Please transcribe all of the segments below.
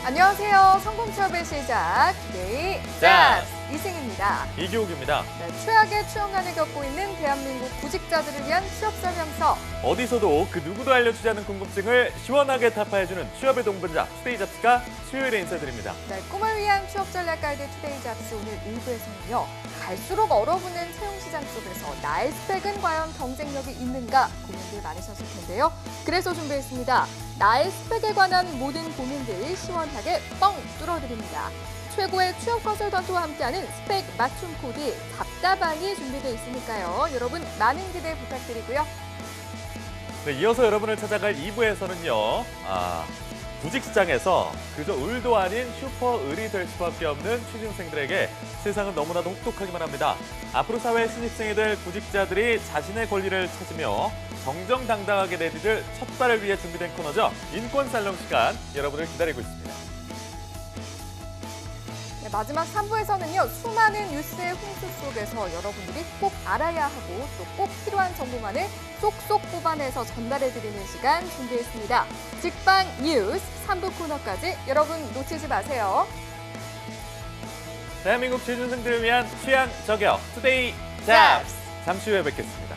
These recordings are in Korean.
안녕하세요. 성공 취업의 시작, 투데이 잡스 이승입니다. 이기욱입니다. 네, 최악의 취업난을 겪고 있는 대한민국 구직자들을 위한 취업 설명서. 어디서도 그 누구도 알려주지 않은 궁금증을 시원하게 타파해주는 취업의 동반자 투데이 잡스가 수요일에 인사드립니다. 네, 꿈을 위한 취업 전략 가이드 투데이 잡스 오늘 1부에서는요. 갈수록 얼어붙는 채용시장 속에서 나의 스펙은 과연 경쟁력이 있는가 고민들 많으셨을 텐데요. 그래서 준비했습니다. 나의 스펙에 관한 모든 고민들 시원하게 뻥 뚫어드립니다. 최고의 취업 컨설턴트와 함께하는 스펙 맞춤 코디 답답방이 준비되어 있으니까요. 여러분 많은 기대 부탁드리고요. 네, 이어서 여러분을 찾아갈 2부에서는요. 구직시장에서 그저 을도 아닌 슈퍼 을이 될 수밖에 없는 취준생들에게 세상은 너무나도 혹독하기만 합니다. 앞으로 사회 신입생이 될 구직자들이 자신의 권리를 찾으며 정정당당하게 내디딜 첫 발을 위해 준비된 코너죠. 인권 살롱 시간 여러분을 기다리고 있습니다. 네, 마지막 3부에서는요. 수많은 뉴스의 홍수 속에서 여러분들이 꼭 알아야 하고 또 꼭 필요한 정보만을 쏙쏙 뽑아내서 전달해드리는 시간 준비했습니다. 직방 뉴스 3부 코너까지 여러분 놓치지 마세요. 대한민국 취준생들을 위한 취향 저격 투데이 잡스 잠시 후에 뵙겠습니다.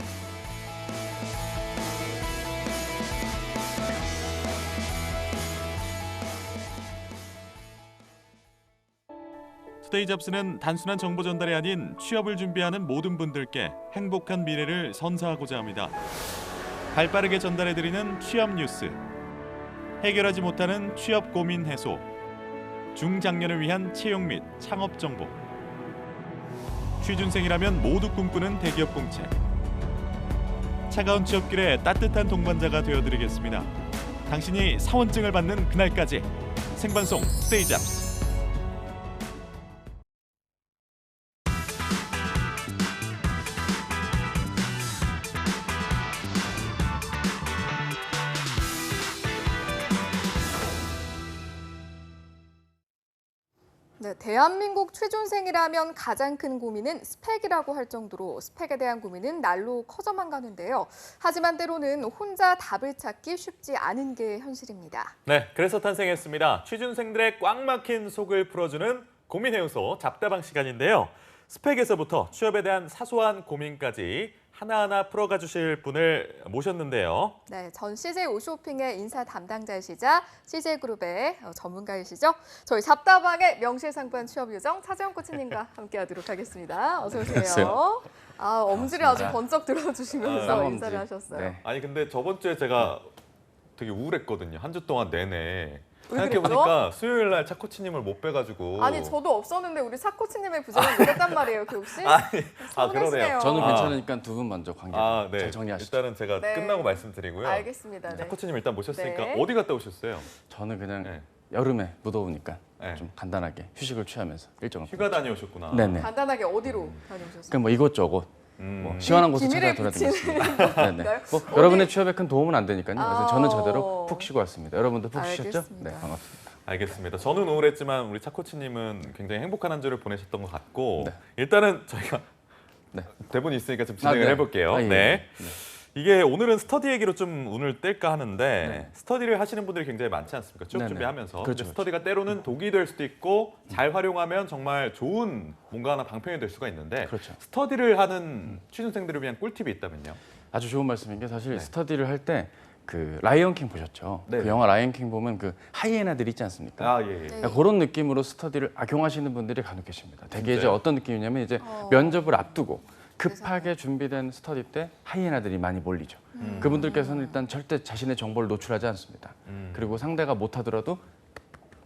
투데이 잡스는 단순한 정보 전달이 아닌 취업을 준비하는 모든 분들께 행복한 미래를 선사하고자 합니다. 발빠르게 전달해드리는 취업 뉴스, 해결하지 못하는 취업 고민 해소, 중장년을 위한 채용 및 창업 정보, 취준생이라면 모두 꿈꾸는 대기업 공채, 차가운 취업길에 따뜻한 동반자가 되어드리겠습니다. 당신이 사원증을 받는 그날까지 생방송 투데이 잡스. 네, 대한민국 취준생이라면 가장 큰 고민은 스펙이라고 할 정도로 스펙에 대한 고민은 날로 커져만 가는데요. 하지만 때로는 혼자 답을 찾기 쉽지 않은 게 현실입니다. 네, 그래서 탄생했습니다. 취준생들의 꽉 막힌 속을 풀어주는 고민해요소 잡다방 시간인데요. 스펙에서부터 취업에 대한 사소한 고민까지 하나하나 풀어가 주실 분을 모셨는데요. 네, 전 CJ 오쇼핑의 인사 담당자이시자 CJ그룹의 전문가이시죠. 저희 잡다방의 명실상부한 취업 요정 차재원 코치님과 함께하도록 하겠습니다. 어서 오세요. 안녕하세요. 엄지를 아주 번쩍 들어주시면서 쌍엄지. 인사를 하셨어요. 네. 아니 근데 저번 주에 제가 되게 우울했거든요. 한 주 동안 내내. 왜 생각해보니까 수요일 날 차코치님을 못 뵈가지고. 아니 저도 없었는데 우리 차 코치님의 부정을 믿었단 말이에요, 그 혹시? 그러네요. 서운하시네요. 저는 아. 괜찮으니까 두 분 먼저 관계 네. 잘 정리하시죠. 일단은 제가 네. 끝나고 말씀드리고요. 알겠습니다. 네. 차코치님 일단 모셨으니까 네. 어디 갔다 오셨어요? 저는 그냥 네. 여름에 무더우니까 네. 좀 간단하게 휴식을 취하면서 일정을 휴가 다녀오셨구나. 네네. 간단하게 어디로 다녀오셨어요? 그럼 뭐 이곳저곳 뭐 시원한 곳을 비밀에 찾아 비치는 돌아다녔습니다. 네네. 건가요? 뭐 어디? 여러분의 취업에 큰 도움은 안 되니까요. 그래서 저는 아. 저대로 푹 쉬고 왔습니다. 여러분도 푹 쉬셨죠? 알겠습니다. 네, 반갑습니다. 알겠습니다. 저는 우울했지만 우리 차코치님은 굉장히 행복한 한 주를 보내셨던 것 같고 네. 일단은 저희가 네. 대본이 있으니까 좀 진행을 네. 해볼게요. 예, 네. 예. 이게 오늘은 스터디 얘기로 좀 운을 뗄까 하는데 네. 스터디를 하시는 분들이 굉장히 많지 않습니까? 취업 네네. 준비하면서. 그렇죠, 근데 스터디가 때로는 독이 될 수도 있고 잘 활용하면 정말 좋은 뭔가 하나 방편이 될 수가 있는데 그렇죠. 스터디를 하는 취준생들을 위한 꿀팁이 있다면요? 아주 좋은 말씀인 게 사실 네. 스터디를 할 때 그 라이언 킹 보셨죠? 네네. 그 영화 라이언 킹 보면 그 하이에나들 있지 않습니까? 예. 네. 그런 느낌으로 스터디를 악용하시는 분들이 간혹 계십니다. 되게 이제 진짜요? 어떤 느낌이냐면 이제 어. 면접을 앞두고 급하게 준비된 스터디 때 하이에나들이 많이 몰리죠. 그분들께서는 일단 절대 자신의 정보를 노출하지 않습니다. 그리고 상대가 못하더라도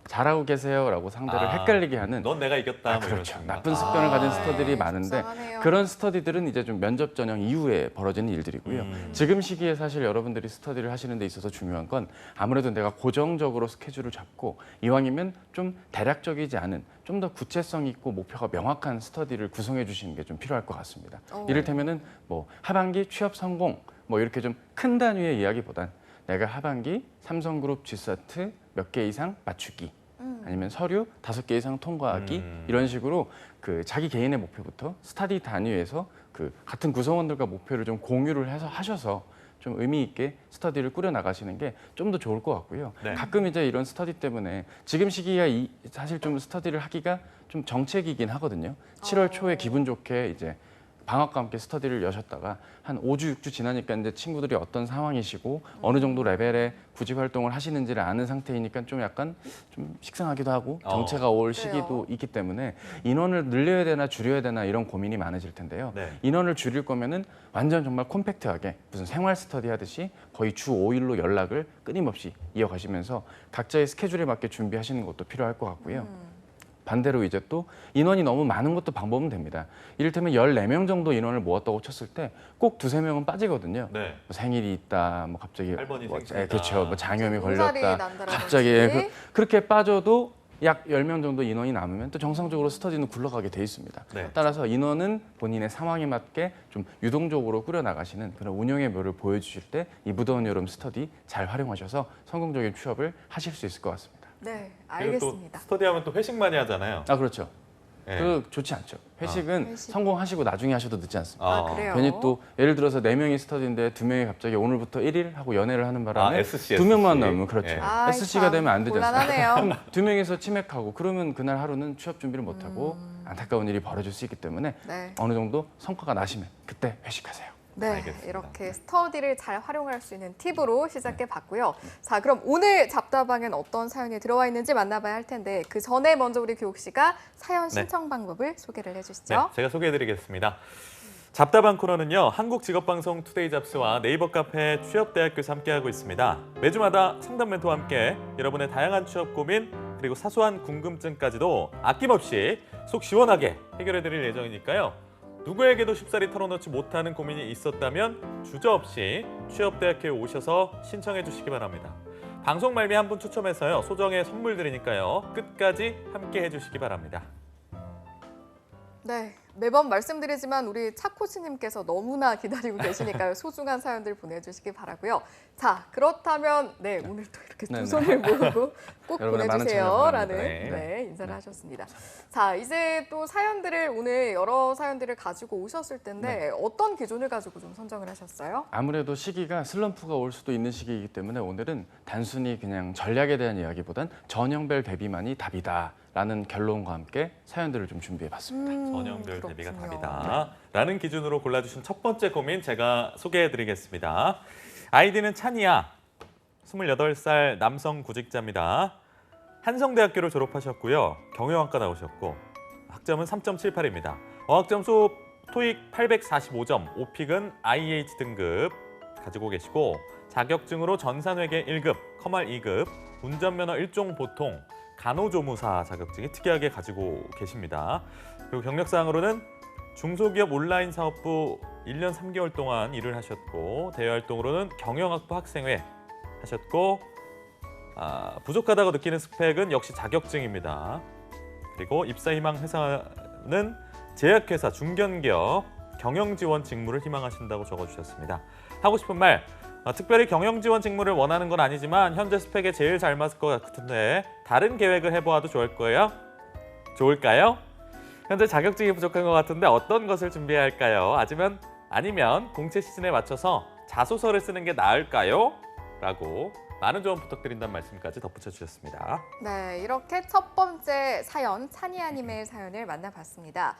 잘하고 계세요라고 상대를 헷갈리게 하는 넌 내가 이겼다. 뭐 이런 그렇죠. 식으로. 나쁜 습관을 가진 네, 스터디들이 많은데 속상하네요. 그런 스터디들은 이제 좀 면접 전형 이후에 벌어지는 일들이고요. 지금 시기에 사실 여러분들이 스터디를 하시는 데 있어서 중요한 건 아무래도 내가 고정적으로 스케줄을 잡고 이왕이면 좀 대략적이지 않은 좀 더 구체성 있고 목표가 명확한 스터디를 구성해 주시는 게 좀 필요할 것 같습니다. 이를테면은 뭐 하반기 취업 성공 뭐 이렇게 좀 큰 단위의 이야기보단 내가 하반기 삼성그룹 G사트 몇 개 이상 맞추기 아니면 서류 5개 이상 통과하기 이런 식으로 그 자기 개인의 목표부터 스터디 단위에서 그 같은 구성원들과 목표를 좀 공유를 해서 하셔서 좀 의미 있게 스터디를 꾸려 나가시는 게 좀 더 좋을 것 같고요. 네. 가끔 이제 이런 스터디 때문에 지금 시기가 사실 좀 스터디를 하기가 좀 정책이긴 하거든요. 7월 초에 기분 좋게 이제 방학과 함께 스터디를 여셨다가 한 5주, 6주 지나니까 이제 친구들이 어떤 상황이시고 어느 정도 레벨의 구직 활동을 하시는지를 아는 상태이니까 좀 약간 좀 식상하기도 하고 정체가 올 그래요. 시기도 있기 때문에 인원을 늘려야 되나 줄여야 되나 이런 고민이 많으실 텐데요. 네. 인원을 줄일 거면은 완전 정말 콤팩트하게 무슨 생활 스터디 하듯이 거의 주 5일로 연락을 끊임없이 이어가시면서 각자의 스케줄에 맞게 준비하시는 것도 필요할 것 같고요. 반대로 이제 또 인원이 너무 많은 것도 방법은 됩니다. 이를테면 14명 정도 인원을 모았다고 쳤을 때 꼭 2~3명은 빠지거든요. 네. 뭐 생일이 있다, 뭐 갑자기 할머니 뭐, 생신이다. 그렇죠. 뭐 장염이 몸살이 걸렸다. 난다라든지. 갑자기 그렇게 빠져도 약 10명 정도 인원이 남으면 또 정상적으로 스터디는 굴러가게 돼 있습니다. 네. 따라서 인원은 본인의 상황에 맞게 좀 유동적으로 꾸려 나가시는 그런 운영의 묘를 보여주실 때 이 무더운 여름 스터디 잘 활용하셔서 성공적인 취업을 하실 수 있을 것 같습니다. 네, 그리고 또 알겠습니다. 스터디하면 또 회식 많이 하잖아요. 아 그렇죠. 네. 그 좋지 않죠. 회식은 회식. 성공하시고 나중에 하셔도 늦지 않습니다. 아, 그래요? 괜히 또 예를 들어서 4명이 스터디인데 2명이 갑자기 오늘부터 1일 하고 연애를 하는 바람에 SC. 2명만 남으면 그렇죠. 예. 아이, SC가 참, 되면 안 되지 않습니까? 곤란하네요. 2명이서 치맥하고 그러면 그날 하루는 취업 준비를 못하고 안타까운 일이 벌어질 수 있기 때문에 네. 어느 정도 성과가 나시면 그때 회식하세요. 네, 알겠습니다. 이렇게 스터디를 잘 활용할 수 있는 팁으로 시작해 봤고요. 자, 그럼 오늘 잡다방엔 어떤 사연이 들어와 있는지 만나봐야 할 텐데 그 전에 먼저 우리 교욱 씨가 사연 신청 방법을 소개를 네, 해주시죠. 제가 소개해드리겠습니다. 잡다방 코너는요, 한국직업방송 투데이잡스와 네이버 카페 취업대학교에서 함께하고 있습니다. 매주마다 상담 멘토와 함께 여러분의 다양한 취업 고민 그리고 사소한 궁금증까지도 아낌없이 속 시원하게 해결해드릴 예정이니까요. 누구에게도 쉽사리 털어놓지 못하는 고민이 있었다면 주저없이 취업대학교에 오셔서 신청해 주시기 바랍니다. 방송 말미 한 분 추첨해서요, 소정의 선물 드리니까요, 끝까지 함께 해주시기 바랍니다. 네, 매번 말씀드리지만 우리 차코치님께서 너무나 기다리고 계시니까요. 소중한 사연들 보내주시기 바라고요. 자, 그렇다면 네, 오늘 또 이렇게 두 네, 손을 모으고 꼭 여러분의 많은 참여 보내주세요라는 바랍니다. 네, 인사를 하셨습니다. 자, 이제 또 사연들을 오늘 여러 사연들을 가지고 오셨을 텐데 어떤 기준을 가지고 좀 선정을 하셨어요? 아무래도 시기가 슬럼프가 올 수도 있는 시기이기 때문에 오늘은 단순히 그냥 전략에 대한 이야기보단 전형별 대비만이 답이다라는 결론과 함께 사연들을 좀 준비해봤습니다. 전형별 대비가 그렇군요. 답이다 라는 기준으로 골라주신 첫 번째 고민 제가 소개해드리겠습니다. 아이디는 찬이야, 28살 남성 구직자입니다. 한성대학교를 졸업하셨고요. 경영학과 나오셨고 학점은 3.78입니다. 어학점수 토익 845점, 오픽은 IH 등급 가지고 계시고 자격증으로 전산회계 1급, 커말 2급, 운전면허 1종 보통, 간호조무사 자격증이 특이하게 가지고 계십니다. 그리고 경력사항으로는 중소기업 온라인 사업부 1년 3개월 동안 일을 하셨고 대외활동으로는 경영학부 학생회 하셨고 부족하다고 느끼는 스펙은 역시 자격증입니다. 그리고 입사 희망 회사는 제약회사 중견기업 경영지원 직무를 희망하신다고 적어주셨습니다. 하고 싶은 말, 특별히 경영지원 직무를 원하는 건 아니지만 현재 스펙에 제일 잘 맞을 것 같은데 다른 계획을 해보아도 좋을까요? 현재 자격증이 부족한 것 같은데 어떤 것을 준비해야 할까요? 아니면 공채 시즌에 맞춰서 자소서를 쓰는 게 나을까요? 라고 많은 조언 부탁드린다는 말씀까지 덧붙여 주셨습니다. 네, 이렇게 첫 번째 사연 찬이아님의 사연을 만나봤습니다.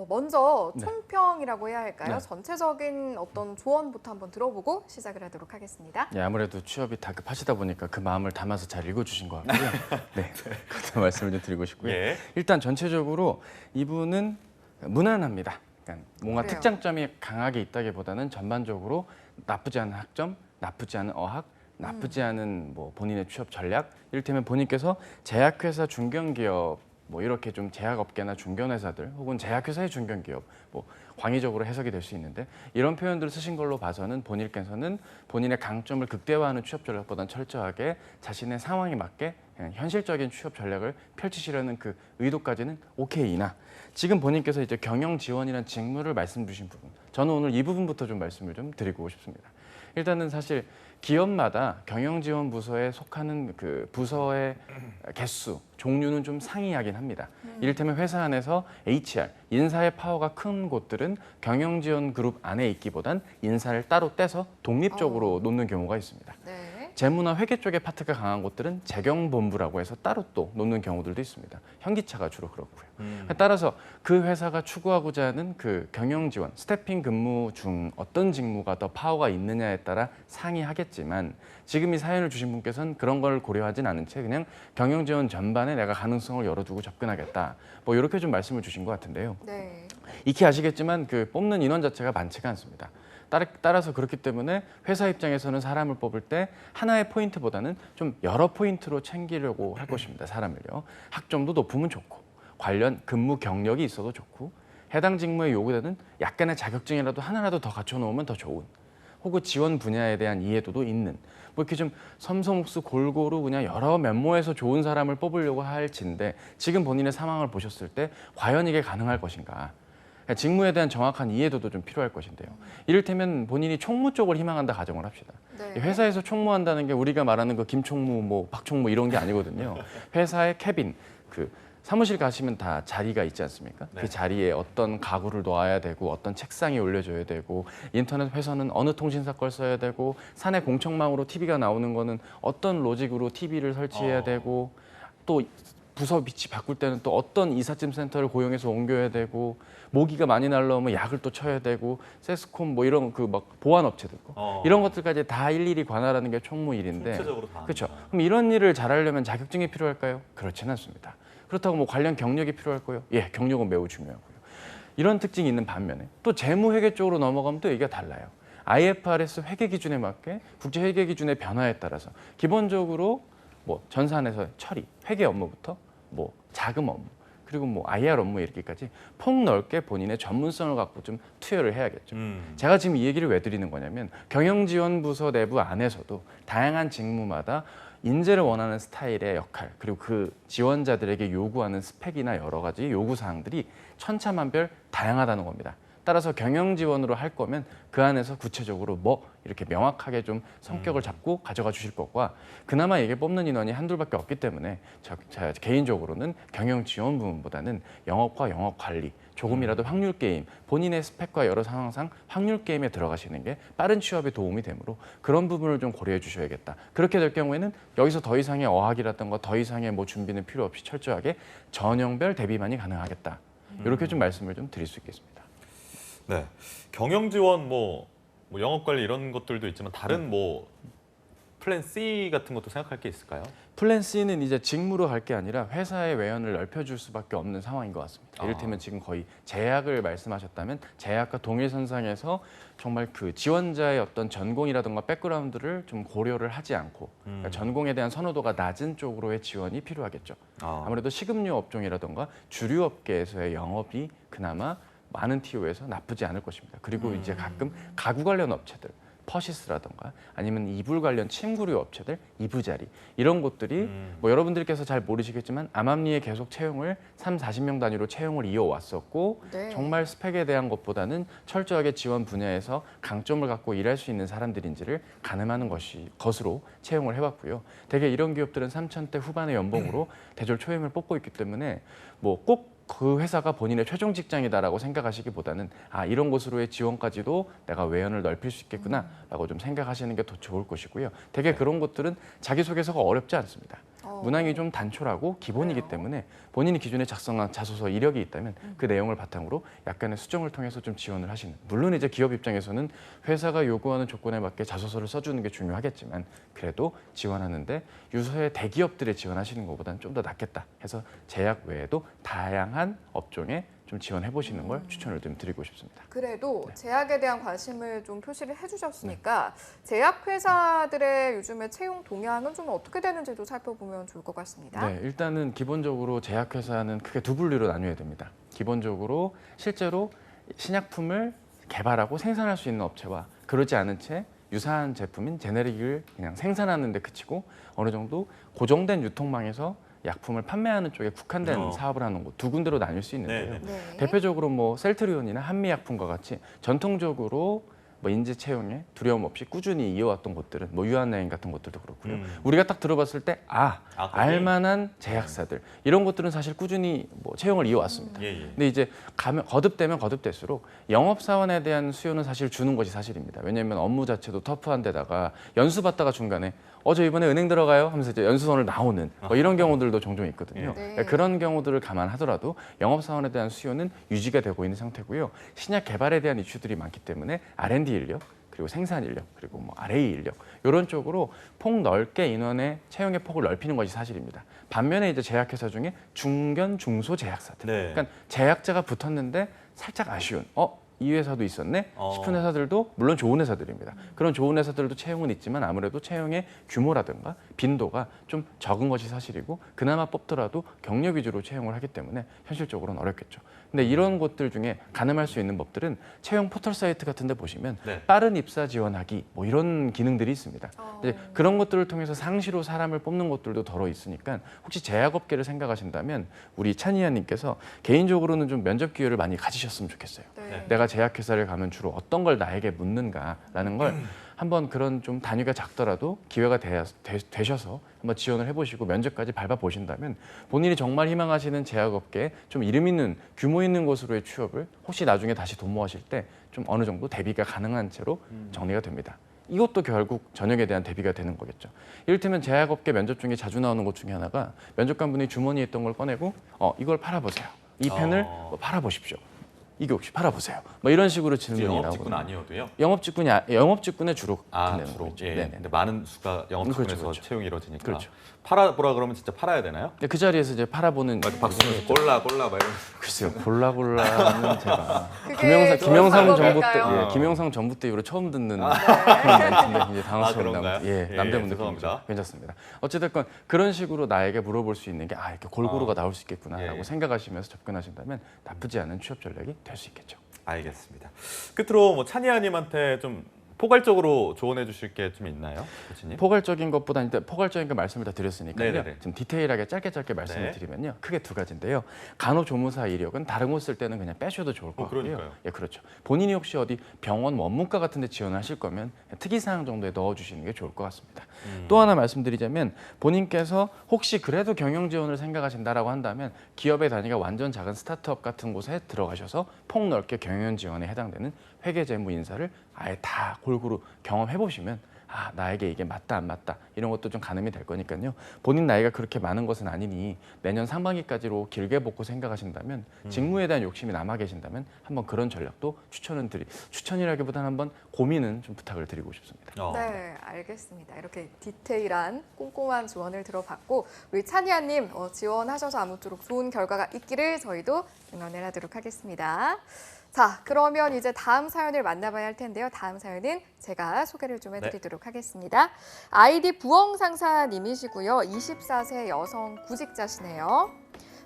먼저 네. 총평이라고 해야 할까요? 네. 전체적인 어떤 조언부터 한번 들어보고 시작을 하도록 하겠습니다. 예, 아무래도 취업이 다급하시다 보니까 그 마음을 담아서 잘 읽어주신 것 같고요. 네, 그것도 말씀을 좀 드리고 싶고요. 예. 일단 전체적으로 이분은 무난합니다. 그러니까 뭔가 그래요. 특장점이 강하게 있다기보다는 전반적으로 나쁘지 않은 학점, 나쁘지 않은 어학, 나쁘지 않은 뭐 본인의 취업 전략, 이를테면 본인께서 제약회사 중견기업 뭐 이렇게 좀 제약업계나 중견회사들 혹은 제약회사의 중견기업 뭐 광의적으로 해석이 될 수 있는데 이런 표현들을 쓰신 걸로 봐서는 본인께서는 본인의 강점을 극대화하는 취업 전략보다는 철저하게 자신의 상황에 맞게 그냥 현실적인 취업 전략을 펼치시려는 그 의도까지는 오케이나 지금 본인께서 이제 경영 지원이라는 직무를 말씀 주신 부분, 저는 오늘 이 부분부터 좀 말씀을 좀 드리고 싶습니다. 일단은 사실 기업마다 경영지원부서에 속하는 그 부서의 개수, 종류는 좀 상이하긴 합니다. 이를테면 회사 안에서 HR, 인사의 파워가 큰 곳들은 경영지원 그룹 안에 있기보단 인사를 따로 떼서 독립적으로 놓는 경우가 있습니다. 네. 재무나 회계 쪽의 파트가 강한 곳들은 재경본부라고 해서 따로 또 놓는 경우들도 있습니다. 현기차가 주로 그렇고요. 따라서 그 회사가 추구하고자 하는 그 경영 지원, 스태핑 근무 중 어떤 직무가 더 파워가 있느냐에 따라 상이하겠지만 지금 이 사연을 주신 분께서는 그런 걸 고려하진 않은 채 그냥 경영 지원 전반에 내가 가능성을 열어두고 접근하겠다. 뭐 이렇게 좀 말씀을 주신 것 같은데요. 네. 익히 아시겠지만 그 뽑는 인원 자체가 많지가 않습니다. 따라서 그렇기 때문에 회사 입장에서는 사람을 뽑을 때 하나의 포인트보다는 좀 여러 포인트로 챙기려고 할 것입니다. 사람을요. 학점도 높으면 좋고 관련 근무 경력이 있어도 좋고 해당 직무에 요구되는 약간의 자격증이라도 하나라도 더 갖춰놓으면 더 좋은 혹은 지원 분야에 대한 이해도도 있는 뭐 이렇게 좀 섬섬옥수 골고루 그냥 여러 면모에서 좋은 사람을 뽑으려고 할진데 지금 본인의 상황을 보셨을 때 과연 이게 가능할 것인가. 직무에 대한 정확한 이해도도 좀 필요할 것인데요. 이를테면 본인이 총무 쪽을 희망한다 가정을 합시다. 네. 회사에서 총무한다는 게 우리가 말하는 그 김총무, 뭐 박총무 이런 게 아니거든요. 회사의 캐빈, 그 사무실 가시면 다 자리가 있지 않습니까? 네. 그 자리에 어떤 가구를 놓아야 되고 어떤 책상이 올려줘야 되고 인터넷 회선은 어느 통신사 걸 써야 되고 사내 공청망으로 TV가 나오는 거는 어떤 로직으로 TV를 설치해야 되고 또 부서 위치 바꿀 때는 또 어떤 이삿짐 센터를 고용해서 옮겨야 되고 모기가 많이 날라오면 약을 또 쳐야 되고 세스콤 뭐 이런 그 막 보안 업체들 거 이런 것들까지 다 일일이 관할하는 게 총무 일인데 총체적으로 다 그렇죠. 합니다. 그럼 이런 일을 잘하려면 자격증이 필요할까요? 그렇지는 않습니다. 그렇다고 뭐 관련 경력이 필요할까요? 예, 경력은 매우 중요하고요. 이런 특징이 있는 반면에 또 재무회계 쪽으로 넘어가면 또 얘기가 달라요. IFRS 회계 기준에 맞게 국제 회계 기준의 변화에 따라서 기본적으로 뭐 전산에서 처리, 회계 업무부터 뭐 자금 업무 그리고 뭐 IR 업무 이렇게까지 폭넓게 본인의 전문성을 갖고 좀 투여를 해야겠죠. 제가 지금 이 얘기를 왜 드리는 거냐면 경영지원부서 내부 안에서도 다양한 직무마다 인재를 원하는 스타일의 역할 그리고 그 지원자들에게 요구하는 스펙이나 여러 가지 요구 사항들이 천차만별 다양하다는 겁니다. 따라서 경영 지원으로 할 거면 그 안에서 구체적으로 뭐 이렇게 명확하게 좀 성격을 잡고 가져가 주실 것과 그나마 이게 뽑는 인원이 한둘밖에 없기 때문에 저 개인적으로는 경영 지원 부분보다는 영업과 영업 관리 조금이라도 확률 게임 본인의 스펙과 여러 상황상 확률 게임에 들어가시는 게 빠른 취업에 도움이 되므로 그런 부분을 좀 고려해 주셔야겠다. 그렇게 될 경우에는 여기서 더 이상의 어학이라든가 더 이상의 뭐 준비는 필요 없이 철저하게 전형별 대비만이 가능하겠다. 이렇게 좀 말씀을 좀 드릴 수 있겠습니다. 네, 경영 지원 뭐 영업 관리 이런 것들도 있지만 다른 뭐 플랜 C 같은 것도 생각할 게 있을까요? 플랜 C는 이제 직무로 갈 게 아니라 회사의 외연을 넓혀줄 수밖에 없는 상황인 것 같습니다. 이를테면 지금 거의 제약을 말씀하셨다면 제약과 동일선상에서 정말 그 지원자의 어떤 전공이라든가 백그라운드를 좀 고려를 하지 않고 그러니까 전공에 대한 선호도가 낮은 쪽으로의 지원이 필요하겠죠. 아무래도 식음료 업종이라든가 주류 업계에서의 영업이 그나마 많은 TO에서 나쁘지 않을 것입니다. 그리고 이제 가끔 가구 관련 업체들, 퍼시스라던가 아니면 이불 관련 침구류 업체들, 이부자리 이런 곳들이 뭐 여러분들께서 잘 모르시겠지만 암암리에 계속 채용을 30-40명 단위로 채용을 이어왔었고 네. 정말 스펙에 대한 것보다는 철저하게 지원 분야에서 강점을 갖고 일할 수 있는 사람들인지를 가늠하는 것으로 채용을 해왔고요. 대개 이런 기업들은 3,000대 후반의 연봉으로 대졸 초임을 뽑고 있기 때문에 뭐 꼭 그 회사가 본인의 최종 직장이다라고 생각하시기보다는 아 이런 곳으로의 지원까지도 내가 외연을 넓힐 수 있겠구나라고 좀 생각하시는 게 더 좋을 것이고요. 되게 그런 것들은 자기소개서가 어렵지 않습니다. 문항이 좀 단촐하고 기본이기 그래요? 때문에 본인이 기존에 작성한 자소서 이력이 있다면 그 내용을 바탕으로 약간의 수정을 통해서 좀 지원을 하시는. 물론 이제 기업 입장에서는 회사가 요구하는 조건에 맞게 자소서를 써주는 게 중요하겠지만 그래도 지원하는데 유서의 대기업들에 지원하시는 것보다는 좀 더 낫겠다 해서 제약 외에도 다양한 업종에 좀 지원해 보시는 걸 추천을 좀 드리고 싶습니다. 그래도 제약에 대한 관심을 좀 표시를 해주셨으니까 제약 회사들의 요즘에 채용 동향은 좀 어떻게 되는지도 살펴보면 좋을 것 같습니다. 네, 일단은 기본적으로 제약회사는 크게 두 분류로 나뉘어야 됩니다. 기본적으로 실제로 신약품을 개발하고 생산할 수 있는 업체와 그러지 않은 채 유사한 제품인 제네릭을 그냥 생산하는 데 그치고 어느 정도 고정된 유통망에서 약품을 판매하는 쪽에 국한된 사업을 하는 곳 두 군데로 나뉠 수 있는데요. 네. 네. 대표적으로 뭐 셀트리온이나 한미약품과 같이 전통적으로 뭐 인재 채용에 두려움 없이 꾸준히 이어왔던 곳들은 뭐 유한여행 같은 곳들도 그렇고요. 우리가 딱 들어봤을 때 거기? 알만한 제약사들 이런 것들은 사실 꾸준히 뭐 채용을 이어왔습니다. 예. 근데 이제 거듭되면 거듭될수록 영업사원에 대한 수요는 사실 주는 것이 사실입니다. 왜냐하면 업무 자체도 터프한 데다가 연수 받다가 중간에 저 이번에 은행 들어가요 하면서 이제 연수원을 나오는 뭐 이런 경우들도 종종 있거든요. 네. 그런 경우들을 감안하더라도 영업사원에 대한 수요는 유지가 되고 있는 상태고요. 신약 개발에 대한 이슈들이 많기 때문에 R&D 인력 그리고 생산 인력 그리고 뭐 RA 인력 이런 쪽으로 폭 넓게 인원의 채용의 폭을 넓히는 것이 사실입니다. 반면에 이제 제약회사 중에 중견 중소 제약사들 네. 그러니까 제약자가 붙었는데 살짝 아쉬운 이 회사도 있었네 싶은 회사들도 물론 좋은 회사들입니다. 그런 좋은 회사들도 채용은 있지만 아무래도 채용의 규모라든가 빈도가 좀 적은 것이 사실이고 그나마 뽑더라도 경력 위주로 채용을 하기 때문에 현실적으로는 어렵겠죠. 근데 이런 곳들 중에 가늠할 수 있는 법들은 채용 포털 사이트 같은 데 보시면 네. 빠른 입사 지원하기 뭐 이런 기능들이 있습니다. 이제 그런 것들을 통해서 상시로 사람을 뽑는 것들도 덜어 있으니까 혹시 제약업계를 생각하신다면 우리 찬이야님께서 개인적으로는 좀 면접 기회를 많이 가지셨으면 좋겠어요. 네. 내가 제약회사를 가면 주로 어떤 걸 나에게 묻는가라는 걸 한번 그런 좀 단위가 작더라도 기회가 되셔서 한번 지원을 해보시고 면접까지 밟아보신다면 본인이 정말 희망하시는 제약업계에 좀 이름 있는 규모 있는 곳으로의 취업을 혹시 나중에 다시 도모하실 때 좀 어느 정도 대비가 가능한 채로 정리가 됩니다. 이것도 결국 전역에 대한 대비가 되는 거겠죠. 이를테면 제약업계 면접 중에 자주 나오는 것 중에 하나가 면접관분이 주머니에 있던 걸 꺼내고 이걸 팔아보세요. 이 펜을 팔아보십시오. 이게 혹시 팔아보세요. 뭐 이런 식으로 질문이 영업직군 나오거든요. 아니어도요? 영업직군에 주로 되는 주로. 거죠. 예. 네네. 근데 많은 수가 영업직군에서 그렇죠. 채용이 이루어지니까 그렇죠. 팔아보라 그러면 진짜 팔아야 되나요? 근데 그 자리에서 이제 팔아보는 박수 치면서 골라 막 이런. 글쎄요, 골라는 제가 그게 김영삼 좋은 정부 때, 방법일까요? 김영삼 정부 때 이후로 처음 듣는 그런 멘트인데 이제 당황스러운 그런가요? 남대문 죄송합니다. 느낌이죠. 괜찮습니다. 어찌됐건 그런 식으로 나에게 물어볼 수 있는 게 이렇게 골고루가 나올 수 있겠구나라고 예. 생각하시면서 접근하신다면 나쁘지 않은 취업 전략이 될 수 있겠죠. 알겠습니다. 끝으로 뭐 찬이아님한테 좀 포괄적으로 조언해 주실 게 좀 있나요, 코치님? 포괄적인 것보다 일단 포괄적인 거 말씀을 다 드렸으니까요. 네네네. 좀 디테일하게 짧게 말씀을 네. 드리면요. 크게 두 가지인데요. 간호조무사 이력은 다른 곳 쓸 때는 그냥 빼셔도 좋을 것 같고요. 그러니까요. 예, 그렇죠. 본인이 혹시 어디 병원 원무과 같은 데 지원하실 거면 특이사항 정도에 넣어주시는 게 좋을 것 같습니다. 또 하나 말씀드리자면 본인께서 혹시 그래도 경영 지원을 생각하신다라고 한다면 기업의 단위가 완전 작은 스타트업 같은 곳에 들어가셔서 폭넓게 경영 지원에 해당되는 회계 재무 인사를 아예 다 골고루 경험해 보시면 나에게 이게 맞다 안 맞다 이런 것도 좀 가늠이 될 거니까요. 본인 나이가 그렇게 많은 것은 아니니 내년 상반기까지로 길게 보고 생각하신다면 직무에 대한 욕심이 남아 계신다면 한번 그런 전략도 추천이라기보다는 한번 고민은 좀 부탁을 드리고 싶습니다. 네, 알겠습니다. 이렇게 디테일한 꼼꼼한 조언을 들어봤고 우리 찬이아님 지원하셔서 아무쪼록 좋은 결과가 있기를 저희도 응원을 하도록 하겠습니다. 자, 그러면 이제 다음 사연을 만나봐야 할 텐데요. 다음 사연은 제가 소개를 좀 해드리도록 하겠습니다. 아이디 부엉상사님이시고요. 24세 여성 구직자시네요.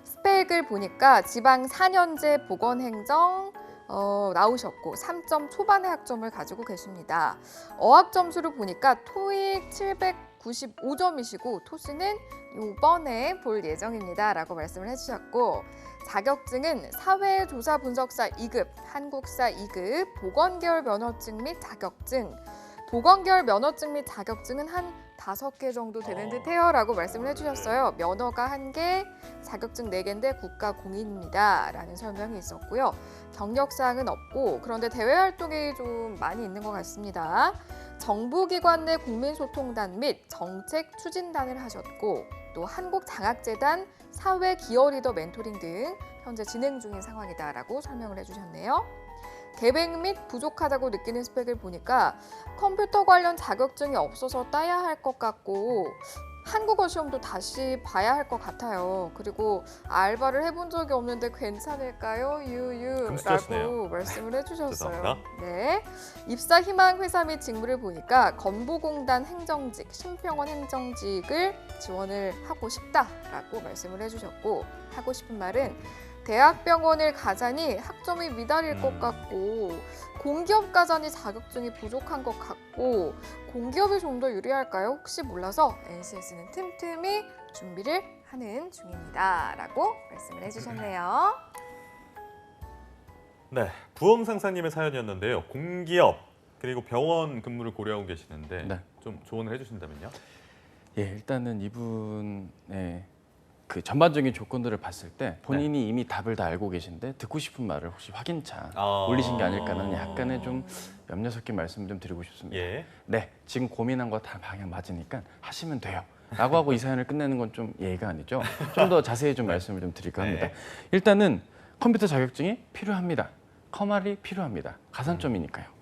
스펙을 보니까 지방 4년제 보건행정 나오셨고 3점 초반의 학점을 가지고 계십니다. 어학 점수를 보니까 토익 795점이시고 토스는 이번에 볼 예정입니다. 라고 말씀을 해주셨고 자격증은 사회조사 분석사 2급, 한국사 2급, 보건계열 면허증 및 자격증. 보건계열 면허증 및 자격증은 한 5개 정도 되는 듯해요. 라고 말씀을 해주셨어요. 면허가 1개, 자격증 4개인데 국가 공인입니다. 라는 설명이 있었고요. 경력사항은 없고 그런데 대외 활동이 좀 많이 있는 것 같습니다. 정부기관 내 국민소통단 및 정책 추진단을 하셨고 또 한국장학재단 사회 기여 리더 멘토링 등 현재 진행 중인 상황이다라고 설명을 해주셨네요. 계획 및 부족하다고 느끼는 스펙을 보니까 컴퓨터 관련 자격증이 없어서 따야 할 것 같고 한국어 시험도 다시 봐야 할 것 같아요. 그리고 알바를 해본 적이 없는데 괜찮을까요? 금수저시네요. 라고 말씀을 해주셨어요. 죄송합니다. 네, 입사 희망 회사 및 직무를 보니까 건보공단 행정직, 심평원 행정직을 지원을 하고 싶다라고 말씀을 해주셨고 하고 싶은 말은 대학병원을 가자니 학점이 미달일 것 같고 공기업 가자니 자격증이 부족한 것 같고 공기업이 좀 더 유리할까요? 혹시 몰라서 NCS는 틈틈이 준비를 하는 중입니다. 라고 말씀을 해주셨네요. 네, 부엉상사님의 사연이었는데요. 공기업 그리고 병원 근무를 고려하고 계시는데 네. 좀 조언을 해주신다면요? 예, 일단은 이분의 그 전반적인 조건들을 봤을 때 본인이 이미 답을 다 알고 계신데 듣고 싶은 말을 혹시 확인차 올리신 게 아닐까라는 약간의 좀 염려 섞인 말씀 좀 드리고 싶습니다. 예. 네, 지금 고민한 거 다 방향 맞으니까 하시면 돼요. 라고 하고 이 사연을 끝내는 건 좀 예의가 아니죠. 좀 더 자세히 좀 말씀을 좀 드릴까 합니다. 네. 일단은 컴퓨터 자격증이 필요합니다. 커말이 필요합니다. 가산점이니까요.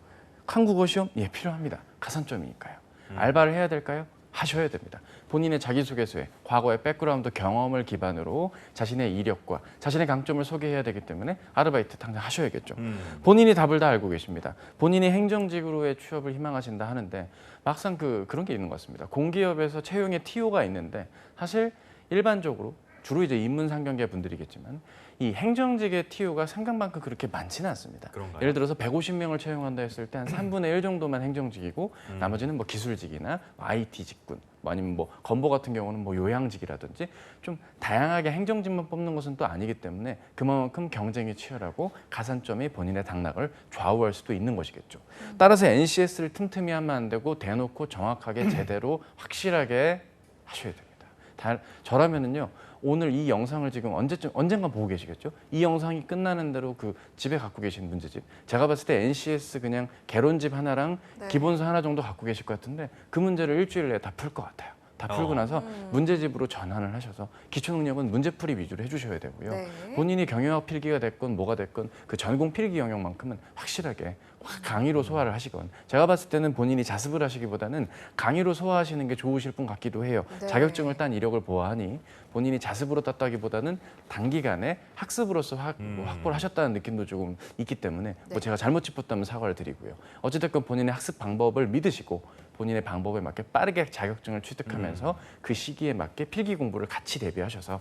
한국어 시험? 예, 필요합니다. 가산점이니까요. 알바를 해야 될까요? 하셔야 됩니다. 본인의 자기소개서에 과거의 백그라운드 경험을 기반으로 자신의 이력과 자신의 강점을 소개해야 되기 때문에 아르바이트 당장 하셔야겠죠. 본인이 답을 다 알고 계십니다. 본인이 행정직으로의 취업을 희망하신다 하는데 막상 그런 게 있는 것 같습니다. 공기업에서 채용의 TO가 있는데 사실 일반적으로 주로 이제 인문상경계 분들이겠지만 이 행정직의 TO가 생각만큼 그렇게 많지는 않습니다. 그런가요? 예를 들어서 150명을 채용한다 했을 때 한 3분의 1 정도만 행정직이고 나머지는 뭐 기술직이나 IT 직군, 뭐 아니면 뭐 건보 같은 경우는 뭐 요양직이라든지 좀 다양하게 행정직만 뽑는 것은 또 아니기 때문에 그만큼 경쟁이 치열하고 가산점이 본인의 당락을 좌우할 수도 있는 것이겠죠. 따라서 NCS를 틈틈이 하면 안 되고 대놓고 정확하게 제대로 확실하게 하셔야 됩니다. 저라면은요. 오늘 이 영상을 지금 언젠가 보고 계시겠죠? 이 영상이 끝나는 대로 그 집에 갖고 계신 문제집. 제가 봤을 때 NCS 그냥 개론집 하나랑 네. 기본서 하나 정도 갖고 계실 것 같은데 그 문제를 일주일 내에 다 풀 것 같아요. 다 풀고 나서 문제집으로 전환을 하셔서 기초 능력은 문제풀이 위주로 해주셔야 되고요. 네. 본인이 경영학 필기가 됐건 뭐가 됐건 그 전공 필기 영역만큼은 확실하게 강의로 소화를 하시건 제가 봤을 때는 본인이 자습을 하시기보다는 강의로 소화하시는 게 좋으실 분 같기도 해요. 네. 자격증을 딴 이력을 보아하니 본인이 자습으로 땄다기보다는 단기간에 학습으로서 확보를 하셨다는 느낌도 조금 있기 때문에 네. 뭐 제가 잘못 짚었다면 사과를 드리고요. 어찌됐건 본인의 학습 방법을 믿으시고 본인의 방법에 맞게 빠르게 자격증을 취득하면서 그 시기에 맞게 필기 공부를 같이 대비하셔서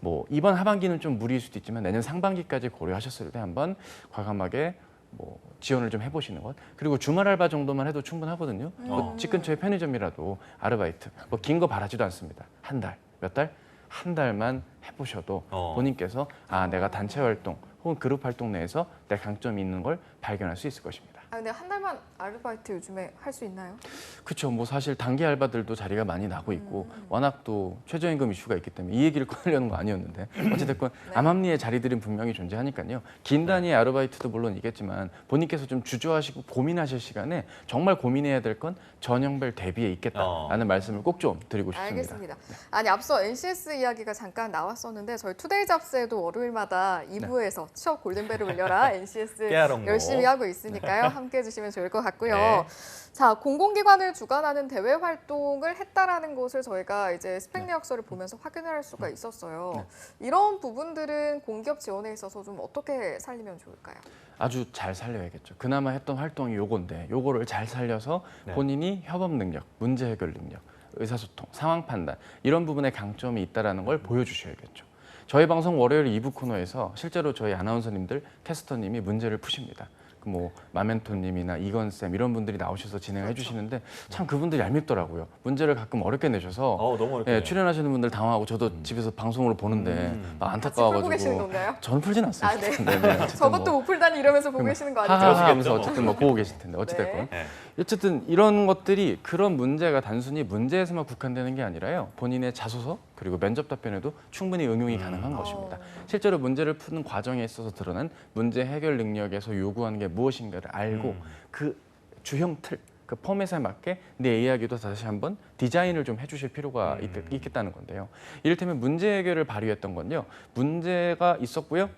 뭐 이번 하반기는 좀 무리일 수도 있지만 내년 상반기까지 고려하셨을 때 한번 과감하게 뭐 지원을 좀 해보시는 것. 그리고 주말 알바 정도만 해도 충분하거든요. 뭐 집 근처에 편의점이라도 아르바이트 뭐 긴 거 바라지도 않습니다. 한 달, 몇 달? 한 달만 해보셔도 본인께서 아 내가 단체 활동 혹은 그룹 활동 내에서 내 강점이 있는 걸 발견할 수 있을 것입니다. 아, 근데 한 달만 아르바이트 요즘에 할 수 있나요? 그렇죠. 뭐 사실 단기 알바들도 자리가 많이 나고 있고 워낙 또 최저임금 이슈가 있기 때문에 이 얘기를 꺼내려는 거 아니었는데 어찌됐건 네. 암암리의 자리들은 분명히 존재하니까요. 긴 단위의 아르바이트도 물론 있겠지만 본인께서 좀 주저하시고 고민하실 시간에 정말 고민해야 될 건 전형별 대비에 있겠다라는 말씀을 꼭 좀 드리고 싶습니다. 알겠습니다. 아니 앞서 NCS 이야기가 잠깐 나왔었는데 저희 투데이 잡스에도 월요일마다 2부에서 취업 골든벨을 울려라 NCS 깨알옹 열심히 하고 있으니까요. 함께 해주시면 좋을 것 같고요. 네. 자, 공공기관을 주관하는 대외 활동을 했다라는 것을 저희가 이제 스펙 내역서를 보면서 확인할 수가 있었어요. 이런 부분들은 공기업 지원에 있어서 좀 어떻게 살리면 좋을까요? 아주 잘 살려야겠죠. 그나마 했던 활동이 요건데 요거를 잘 살려서 본인이 협업 능력, 문제 해결 능력, 의사소통, 상황 판단 이런 부분에 강점이 있다는 걸 보여주셔야겠죠. 저희 방송 월요일 2부 코너에서 실제로 저희 아나운서님들, 캐스터님이 문제를 푸십니다. 뭐 마멘토님이나 이건쌤 이런 분들이 나오셔서 진행해 주시는데 참 그분들이 얄밉더라고요. 문제를 가끔 어렵게 내셔서 너무 어렵게. 예, 출연하시는 분들 당황하고 저도 집에서 방송으로 보는데 막 같이 풀고 계시는 안타까워가지고 건가요? 저는 풀진 않습니다. 아, 네. 네네, 어쨌든 저것도 뭐 못 풀다니 이러면서 보고 계시는 거 아니죠? 하하 하면서 그러시겠죠. 어쨌든 뭐 보고 계실 텐데 어찌됐건 네. 어쨌든 이런 것들이 그런 문제가 단순히 문제에서만 국한되는 게 아니라요. 본인의 자소서 그리고 면접 답변에도 충분히 응용이 가능한 것입니다. 실제로 문제를 푸는 과정에 있어서 드러난 문제 해결 능력에서 요구하는 게 무엇인가를 알고 그 주형 틀, 그 포맷에 맞게 내 이야기도 다시 한번 디자인을 좀 해주실 필요가 있겠다는 건데요. 이를테면 문제 해결을 발휘했던 건요. 문제가 있었고요.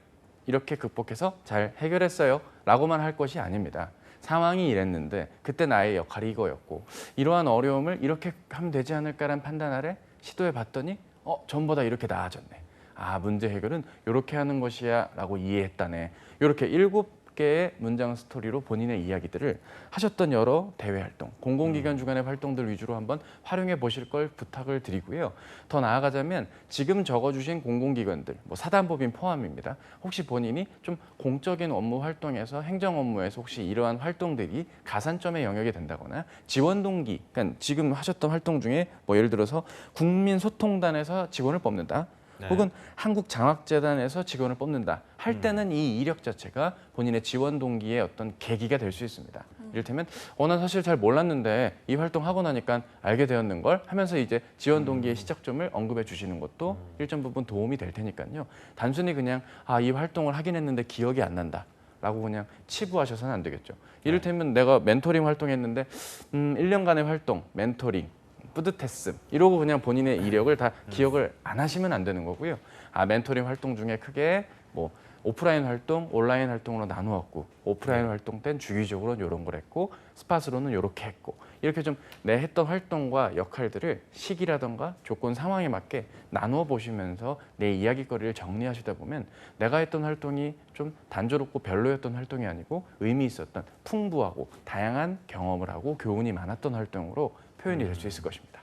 이렇게 극복해서 잘 해결했어요. 라고만 할 것이 아닙니다. 상황이 이랬는데 그때 나의 역할이 이거였고 이러한 어려움을 이렇게 하면 되지 않을까라는 판단 아래 시도해 봤더니 전보다 이렇게 나아졌네. 아 문제 해결은 이렇게 하는 것이야 라고 이해했다네. 이렇게 7개의 문장 스토리로 본인의 이야기들을 하셨던 여러 대외 활동, 공공기관 주간의 활동들 위주로 한번 활용해 보실 걸 부탁을 드리고요. 더 나아가자면 지금 적어주신 공공기관들, 뭐 사단법인 포함입니다. 혹시 본인이 좀 공적인 업무 활동에서 행정 업무에서 혹시 이러한 활동들이 가산점의 영역이 된다거나 지원 동기, 그러니까 지금 하셨던 활동 중에 뭐 예를 들어서 국민소통단에서 직원을 뽑는다. 네. 혹은 한국장학재단에서 직원을 뽑는다 할 때는 이 이력 자체가 본인의 지원 동기의 어떤 계기가 될 수 있습니다. 이를테면 난 사실 잘 몰랐는데 이 활동하고 나니까 알게 되었는 걸 하면서 이제 지원 동기의 시작점을 언급해 주시는 것도 일정 부분 도움이 될 테니까요. 단순히 그냥 이 활동을 하긴 했는데 기억이 안 난다. 라고 그냥 치부하셔서는 안 되겠죠. 이를테면 내가 멘토링 활동했는데 1년간의 활동, 멘토링, 뿌듯했음 이러고 그냥 본인의 이력을 다 기억을 안 하시면 안 되는 거고요. 멘토링 활동 중에 크게 뭐 오프라인 활동, 온라인 활동으로 나누었고 오프라인 활동 때는 주기적으로 이런 걸 했고 스팟으로는 이렇게 했고 이렇게 좀 내 했던 활동과 역할들을 시기라던가 조건 상황에 맞게 나누어 보시면서 내 이야기거리를 정리하시다 보면 내가 했던 활동이 좀 단조롭고 별로였던 활동이 아니고 의미 있었던 풍부하고 다양한 경험을 하고 교훈이 많았던 활동으로 표현이 될 수 있을 것입니다.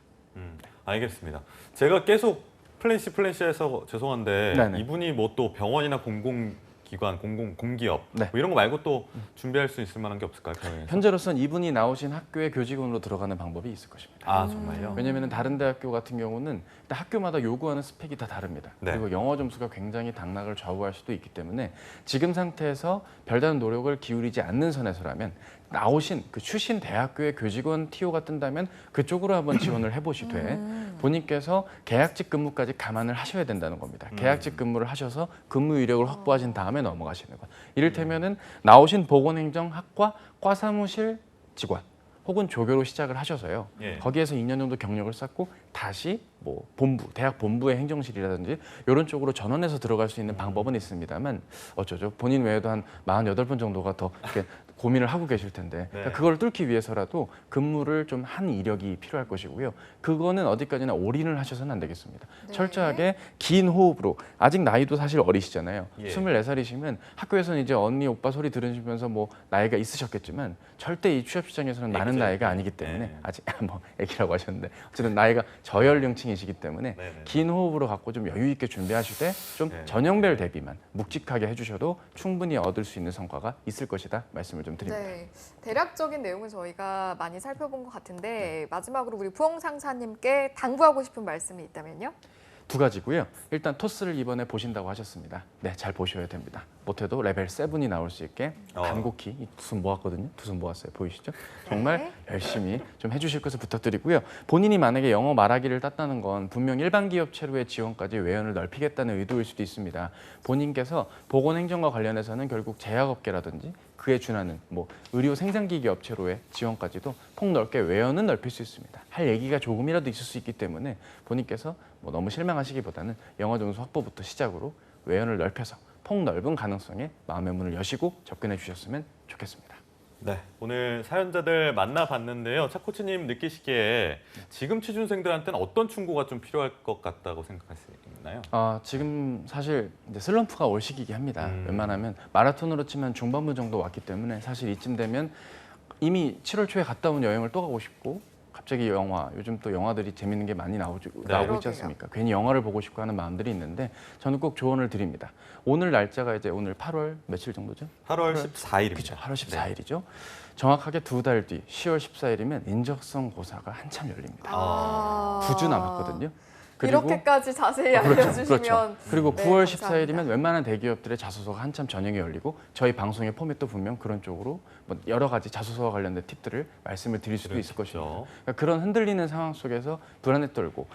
알겠습니다. 제가 계속 플랜시해서 죄송한데 네네. 이분이 뭐 또 병원이나 공공기관, 공기업 네. 뭐 이런 거 말고 또 준비할 수 있을 만한 게 없을까요? 병원에서? 현재로서는 이분이 나오신 학교의 교직원으로 들어가는 방법이 있을 것입니다. 아 정말요? 왜냐하면 다른 대학교 같은 경우는 일단 학교마다 요구하는 스펙이 다 다릅니다. 네. 그리고 영어 점수가 굉장히 당락을 좌우할 수도 있기 때문에 지금 상태에서 별다른 노력을 기울이지 않는 선에서라면 나오신 그 출신 대학교의 교직원 TO가 뜬다면 그쪽으로 한번 지원을 해보시되 본인께서 계약직 근무까지 감안을 하셔야 된다는 겁니다. 계약직 근무를 하셔서 근무 이력을 확보하신 다음에 넘어가시는 것. 이를테면은 나오신 보건행정학과 과사무실 직원 혹은 조교로 시작을 하셔서요. 예. 거기에서 2년 정도 경력을 쌓고 다시 뭐 본부, 대학 본부의 행정실이라든지 이런 쪽으로 전원해서 들어갈 수 있는 방법은 있습니다만 어쩌죠? 본인 외에도 한 48번 정도가 더 이렇게 고민을 하고 계실 텐데 그러니까 그걸 뚫기 위해서라도 근무를 좀 한 이력이 필요할 것이고요. 그거는 어디까지나 올인을 하셔서는 안 되겠습니다. 네. 철저하게 긴 호흡으로 아직 나이도 사실 어리시잖아요. 예. 24살이시면 학교에서는 이제 언니 오빠 소리 들으시면서 뭐 나이가 있으셨겠지만 절대 이 취업 시장에서는 많은 애기죠, 나이가 애기. 아니기 때문에 네. 아직 뭐 애기라고 하셨는데 어쨌든 나이가 저연령층이시기 때문에 네네. 긴 호흡으로 갖고 좀 여유 있게 준비하시되 좀 네. 전형별 대비만 묵직하게 해주셔도 충분히 얻을 수 있는 성과가 있을 것이다 말씀을 좀 드립니다. 네, 대략적인 내용은 저희가 많이 살펴본 것 같은데 마지막으로 우리 부엉 상사님께 당부하고 싶은 말씀이 있다면요? 두 가지고요. 일단 토스를 이번에 보신다고 하셨습니다. 네, 잘 보셔야 됩니다. 못해도 레벨 7이 나올 수 있게 간곡히 이 두 손 모았거든요. 두 손 모았어요. 보이시죠? 정말 열심히 좀 해주실 것을 부탁드리고요. 본인이 만약에 영어 말하기를 땄다는 건 분명 일반 기업 체류의 지원까지 외연을 넓히겠다는 의도일 수도 있습니다. 본인께서 보건행정과 관련해서는 결국 제약업계라든지 그에 준하는 뭐 의료 생산기기 업체로의 지원까지도 폭넓게 외연은 넓힐 수 있습니다. 할 얘기가 조금이라도 있을 수 있기 때문에 본인께서 뭐 너무 실망하시기보다는 영어 점수 확보부터 시작으로 외연을 넓혀서 폭넓은 가능성에 마음의 문을 여시고 접근해 주셨으면 좋겠습니다. 네, 오늘 사연자들 만나봤는데요. 차코치님 느끼시기에 지금 취준생들한테는 어떤 충고가 좀 필요할 것 같다고 생각하시나요? 지금 사실 이제 슬럼프가 올 시기이긴 합니다. 웬만하면 마라톤으로 치면 중반부 정도 왔기 때문에 사실 이쯤 되면 이미 7월 초에 갔다 온 여행을 또 가고 싶고 갑자기 영화, 요즘 또 영화들이 재밌는 게 많이 나오고 있지 않습니까? 괜히 영화를 보고 싶고 하는 마음들이 있는데 저는 꼭 조언을 드립니다. 오늘 날짜가 이제 오늘 8월 며칠 정도죠? 8월 14일입니다. 그렇죠. 8월 14일이죠. 정확하게 2달 뒤 10월 14일이면 인적성 고사가 한참 열립니다. 9주 남았거든요. 이렇게까지 자세히 그렇죠, 알려주시면 그렇죠. 그리고 네, 9월 감사합니다. 14일이면 웬만한 대기업들의 자소서가 한참 전형에 열리고 저희 방송의 포맷도 분명 그런 쪽으로 뭐 여러 가지 자소서와 관련된 팁들을 말씀을 드릴 수도 있을 것입니다. 그러니까 그런 흔들리는 상황 속에서 불안에 떨고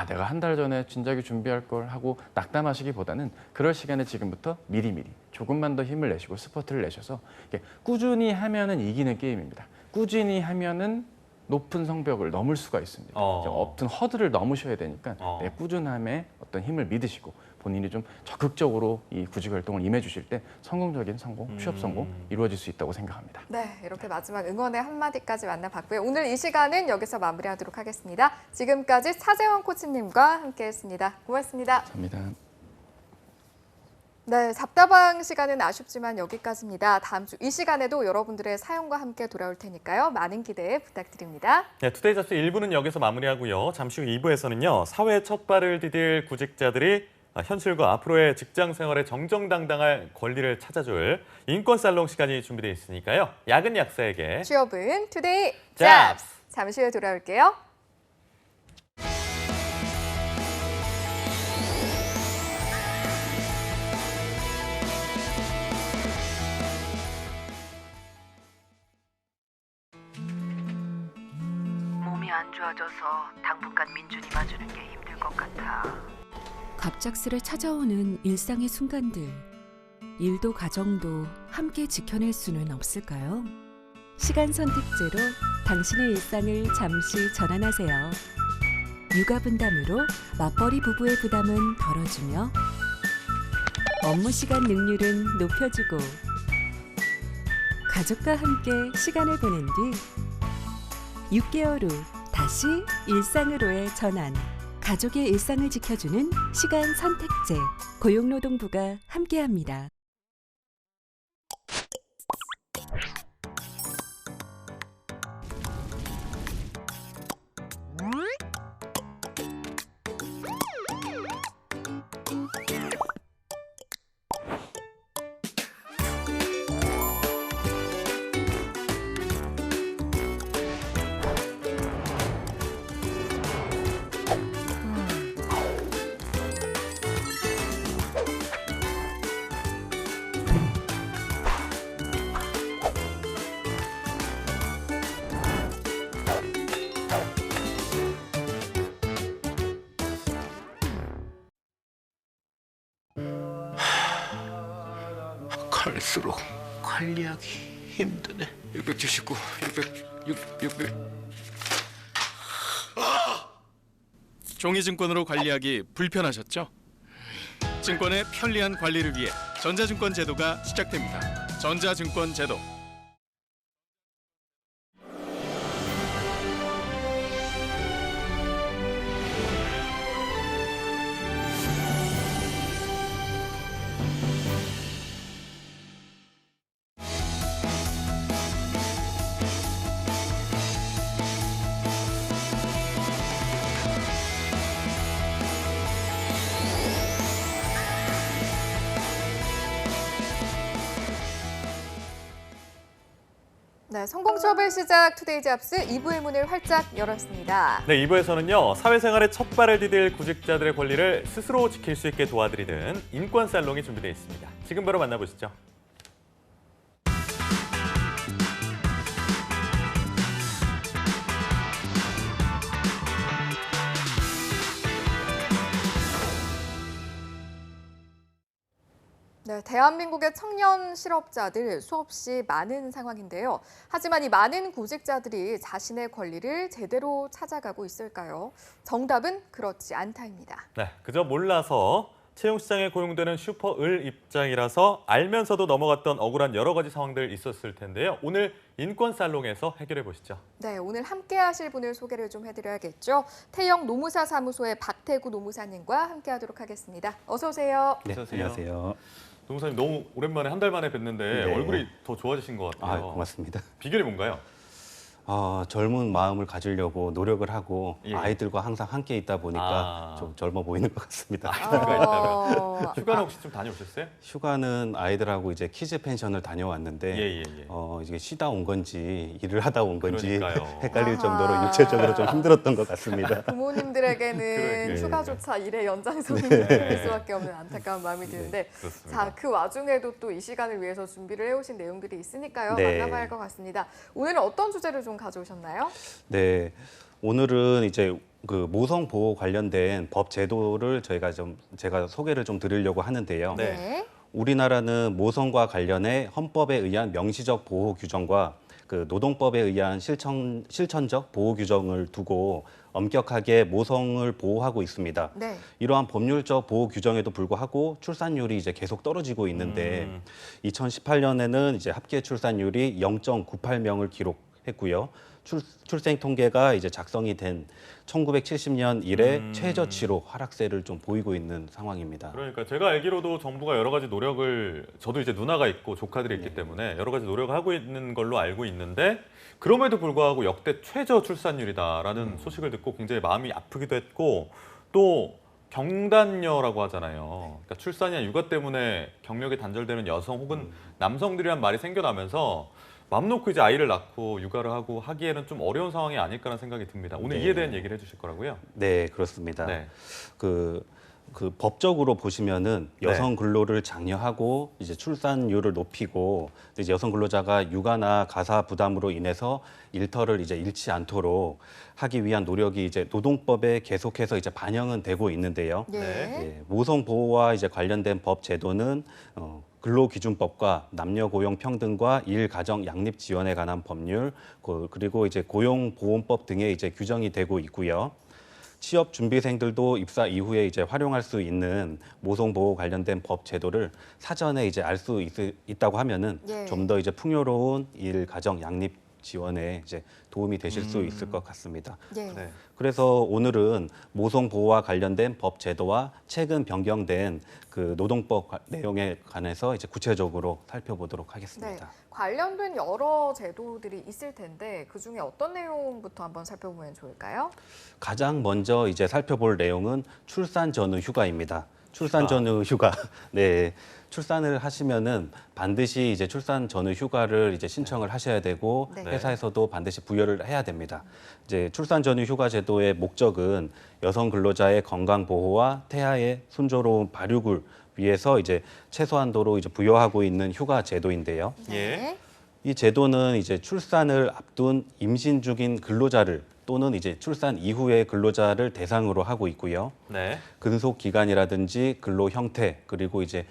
내가 한 달 전에 진작에 준비할 걸 하고 낙담하시기보다는 그럴 시간에 지금부터 미리미리 조금만 더 힘을 내시고 스포트를 내셔서 이렇게 꾸준히 하면은 이기는 게임입니다. 꾸준히 하면은 높은 성벽을 넘을 수가 있습니다. 어떤 허들을 넘으셔야 되니까 내 꾸준함에 어떤 힘을 믿으시고 본인이 좀 적극적으로 이 구직 활동을 임해주실 때 성공적인 성공, 취업 성공 이루어질 수 있다고 생각합니다. 네, 이렇게 마지막 응원의 한마디까지 만나봤고요. 오늘 이 시간은 여기서 마무리하도록 하겠습니다. 지금까지 차재원 코치님과 함께했습니다. 고맙습니다. 감사합니다. 네, 답답한 시간은 아쉽지만 여기까지입니다. 다음 주 이 시간에도 여러분들의 사연과 함께 돌아올 테니까요. 많은 기대 부탁드립니다. 네, 투데이 잡스 1부는 여기서 마무리하고요. 잠시 후 2부에서는요. 사회 첫 발을 디딜 구직자들이 현실과 앞으로의 직장 생활에 정정당당할 권리를 찾아줄 인권 살롱 시간이 준비되어 있으니까요. 야근 약사에게 취업은 투데이 잡스! 잠시 후에 돌아올게요. 좋아져서 당분간 민준이 봐주는 게 힘들 것 같아. 갑작스레 찾아오는 일상의 순간들. 일도 가정도 함께 지켜낼 수는 없을까요? 시간 선택제로 당신의 일상을 잠시 전환하세요. 육아 분담으로 맞벌이 부부의 부담은 덜어주며 업무 시간 능률은 높여주고 가족과 함께 시간을 보낸 뒤 6개월 후 다시 일상으로의 전환. 가족의 일상을 지켜주는 시간 선택제. 고용노동부가 함께합니다. 갈수록 관리하기 힘드네. 679, 600. 종이증권으로 관리하기 불편하셨죠? 증권의 편리한 관리를 위해 전자증권 제도가 시작됩니다. 전자증권 제도. 네, 성공 취업의 시작 투데이 잡스 2부의 문을 활짝 열었습니다. 네, 2부에서는요. 사회생활의 첫 발을 디딜 구직자들의 권리를 스스로 지킬 수 있게 도와드리는 인권 살롱이 준비되어 있습니다. 지금 바로 만나보시죠. 네, 대한민국의 청년 실업자들 수없이 많은 상황인데요. 하지만 이 많은 구직자들이 자신의 권리를 제대로 찾아가고 있을까요? 정답은 그렇지 않다입니다. 네, 그저 몰라서 채용시장에 고용되는 슈퍼을 입장이라서 알면서도 넘어갔던 억울한 여러 가지 상황들 있었을 텐데요. 오늘 인권 살롱에서 해결해 보시죠. 네, 오늘 함께 하실 분을 소개를 좀 해드려야겠죠. 태영 노무사 사무소의 박태구 노무사님과 함께 하도록 하겠습니다. 어서 오세요. 네, 어서 오세요. 안녕하세요. 노무사님 너무 오랜만에 한 달 만에 뵀는데 네. 얼굴이 더 좋아지신 것 같아요. 고맙습니다. 비결이 뭔가요? 젊은 마음을 가지려고 노력을 하고 예. 아이들과 항상 함께 있다 보니까 좀 젊어 보이는 것 같습니다. 휴가 있다면. 휴가는 혹시 좀 다녀오셨어요? 휴가는 아이들하고 이제 키즈 펜션을 다녀왔는데 예. 이게 쉬다 온 건지 일을 하다 온 건지 그러니까요. 헷갈릴 아하. 정도로 육체적으로 좀 힘들었던 것 같습니다. 부모님들에게는 그러게요. 휴가조차 일의 연장선이 네. 될 수밖에 없는 안타까운 마음이 드는데 그렇습니다. 자, 그 와중에도 또 이 시간을 위해서 준비를 해오신 내용들이 있으니까요. 네. 만나봐야 할 것 같습니다. 오늘은 어떤 주제를 좀 가져오셨나요? 네, 오늘은 이제 그 모성 보호 관련된 법 제도를 제가 소개를 좀 드리려고 하는데요. 네. 우리나라는 모성과 관련해 헌법에 의한 명시적 보호 규정과 그 노동법에 의한 실천적 보호 규정을 두고 엄격하게 모성을 보호하고 있습니다. 네. 이러한 법률적 보호 규정에도 불구하고 출산율이 이제 계속 떨어지고 있는데 2018년에는 이제 합계 출산율이 0.98명을 기록했고요. 출생 통계가 이제 작성이 된 1970년 이래 최저치로 하락세를 좀 보이고 있는 상황입니다. 그러니까 제가 알기로도 정부가 여러 가지 노력을, 저도 이제 누나가 있고 조카들이 있기 때문에 여러 가지 노력을 하고 있는 걸로 알고 있는데, 그럼에도 불구하고 역대 최저 출산율이다라는 소식을 듣고 굉장히 마음이 아프기도 했고, 또 경단녀라고 하잖아요. 그러니까 출산이나 육아 때문에 경력이 단절되는 여성 혹은 남성들이란 말이 생겨나면서 맘 놓고 이제 아이를 낳고 육아를 하고 하기에는 좀 어려운 상황이 아닐까라는 생각이 듭니다. 오늘 네. 이에 대한 얘기를 해주실 거라고요? 네, 그렇습니다. 네. 그 그 법적으로 보시면은 여성 근로를 장려하고 이제 출산율을 높이고 이제 여성 근로자가 육아나 가사 부담으로 인해서 일터를 이제 잃지 않도록 하기 위한 노력이 이제 노동법에 계속해서 이제 반영은 되고 있는데요. 예. 예, 모성 보호와 이제 관련된 법 제도는 근로기준법과 남녀고용평등과 일가정 양립 지원에 관한 법률 그리고 이제 고용보험법 등에 이제 규정이 되고 있고요. 취업 준비생들도 입사 이후에 이제 활용할 수 있는 모성 보호 관련된 법 제도를 사전에 이제 알 수 있다고 하면은 예. 좀 더 이제 풍요로운 일 가정 양립 지원에 이제 도움이 되실 수 있을 것 같습니다. 예. 네. 그래서 오늘은 모성 보호와 관련된 법 제도와 최근 변경된 그 노동법 내용에 관해서 이제 구체적으로 살펴보도록 네. 하겠습니다. 관련된 여러 제도들이 있을 텐데 그중에 어떤 내용부터 한번 살펴보면 좋을까요? 가장 먼저 이제 살펴볼 내용은 출산 전후 휴가입니다. 출산 전후 휴가. 네. 출산을 하시면은 반드시 이제 출산 전후 휴가를 이제 신청을 하셔야 되고 네. 회사에서도 반드시 부여를 해야 됩니다. 이제 출산 전후 휴가 제도의 목적은 여성 근로자의 건강 보호와 태아의 순조로운 발육을 위해서 이제 최소한도로 이제 부여하고 있는 휴가 제도인데요. 네. 이 제도는 이제 출산을 앞둔 임신 중인 근로자를 또는 이제 출산 이후의 근로자를 대상으로 하고 있고요. 네. 근속 기간이라든지 근로 형태 그리고 이제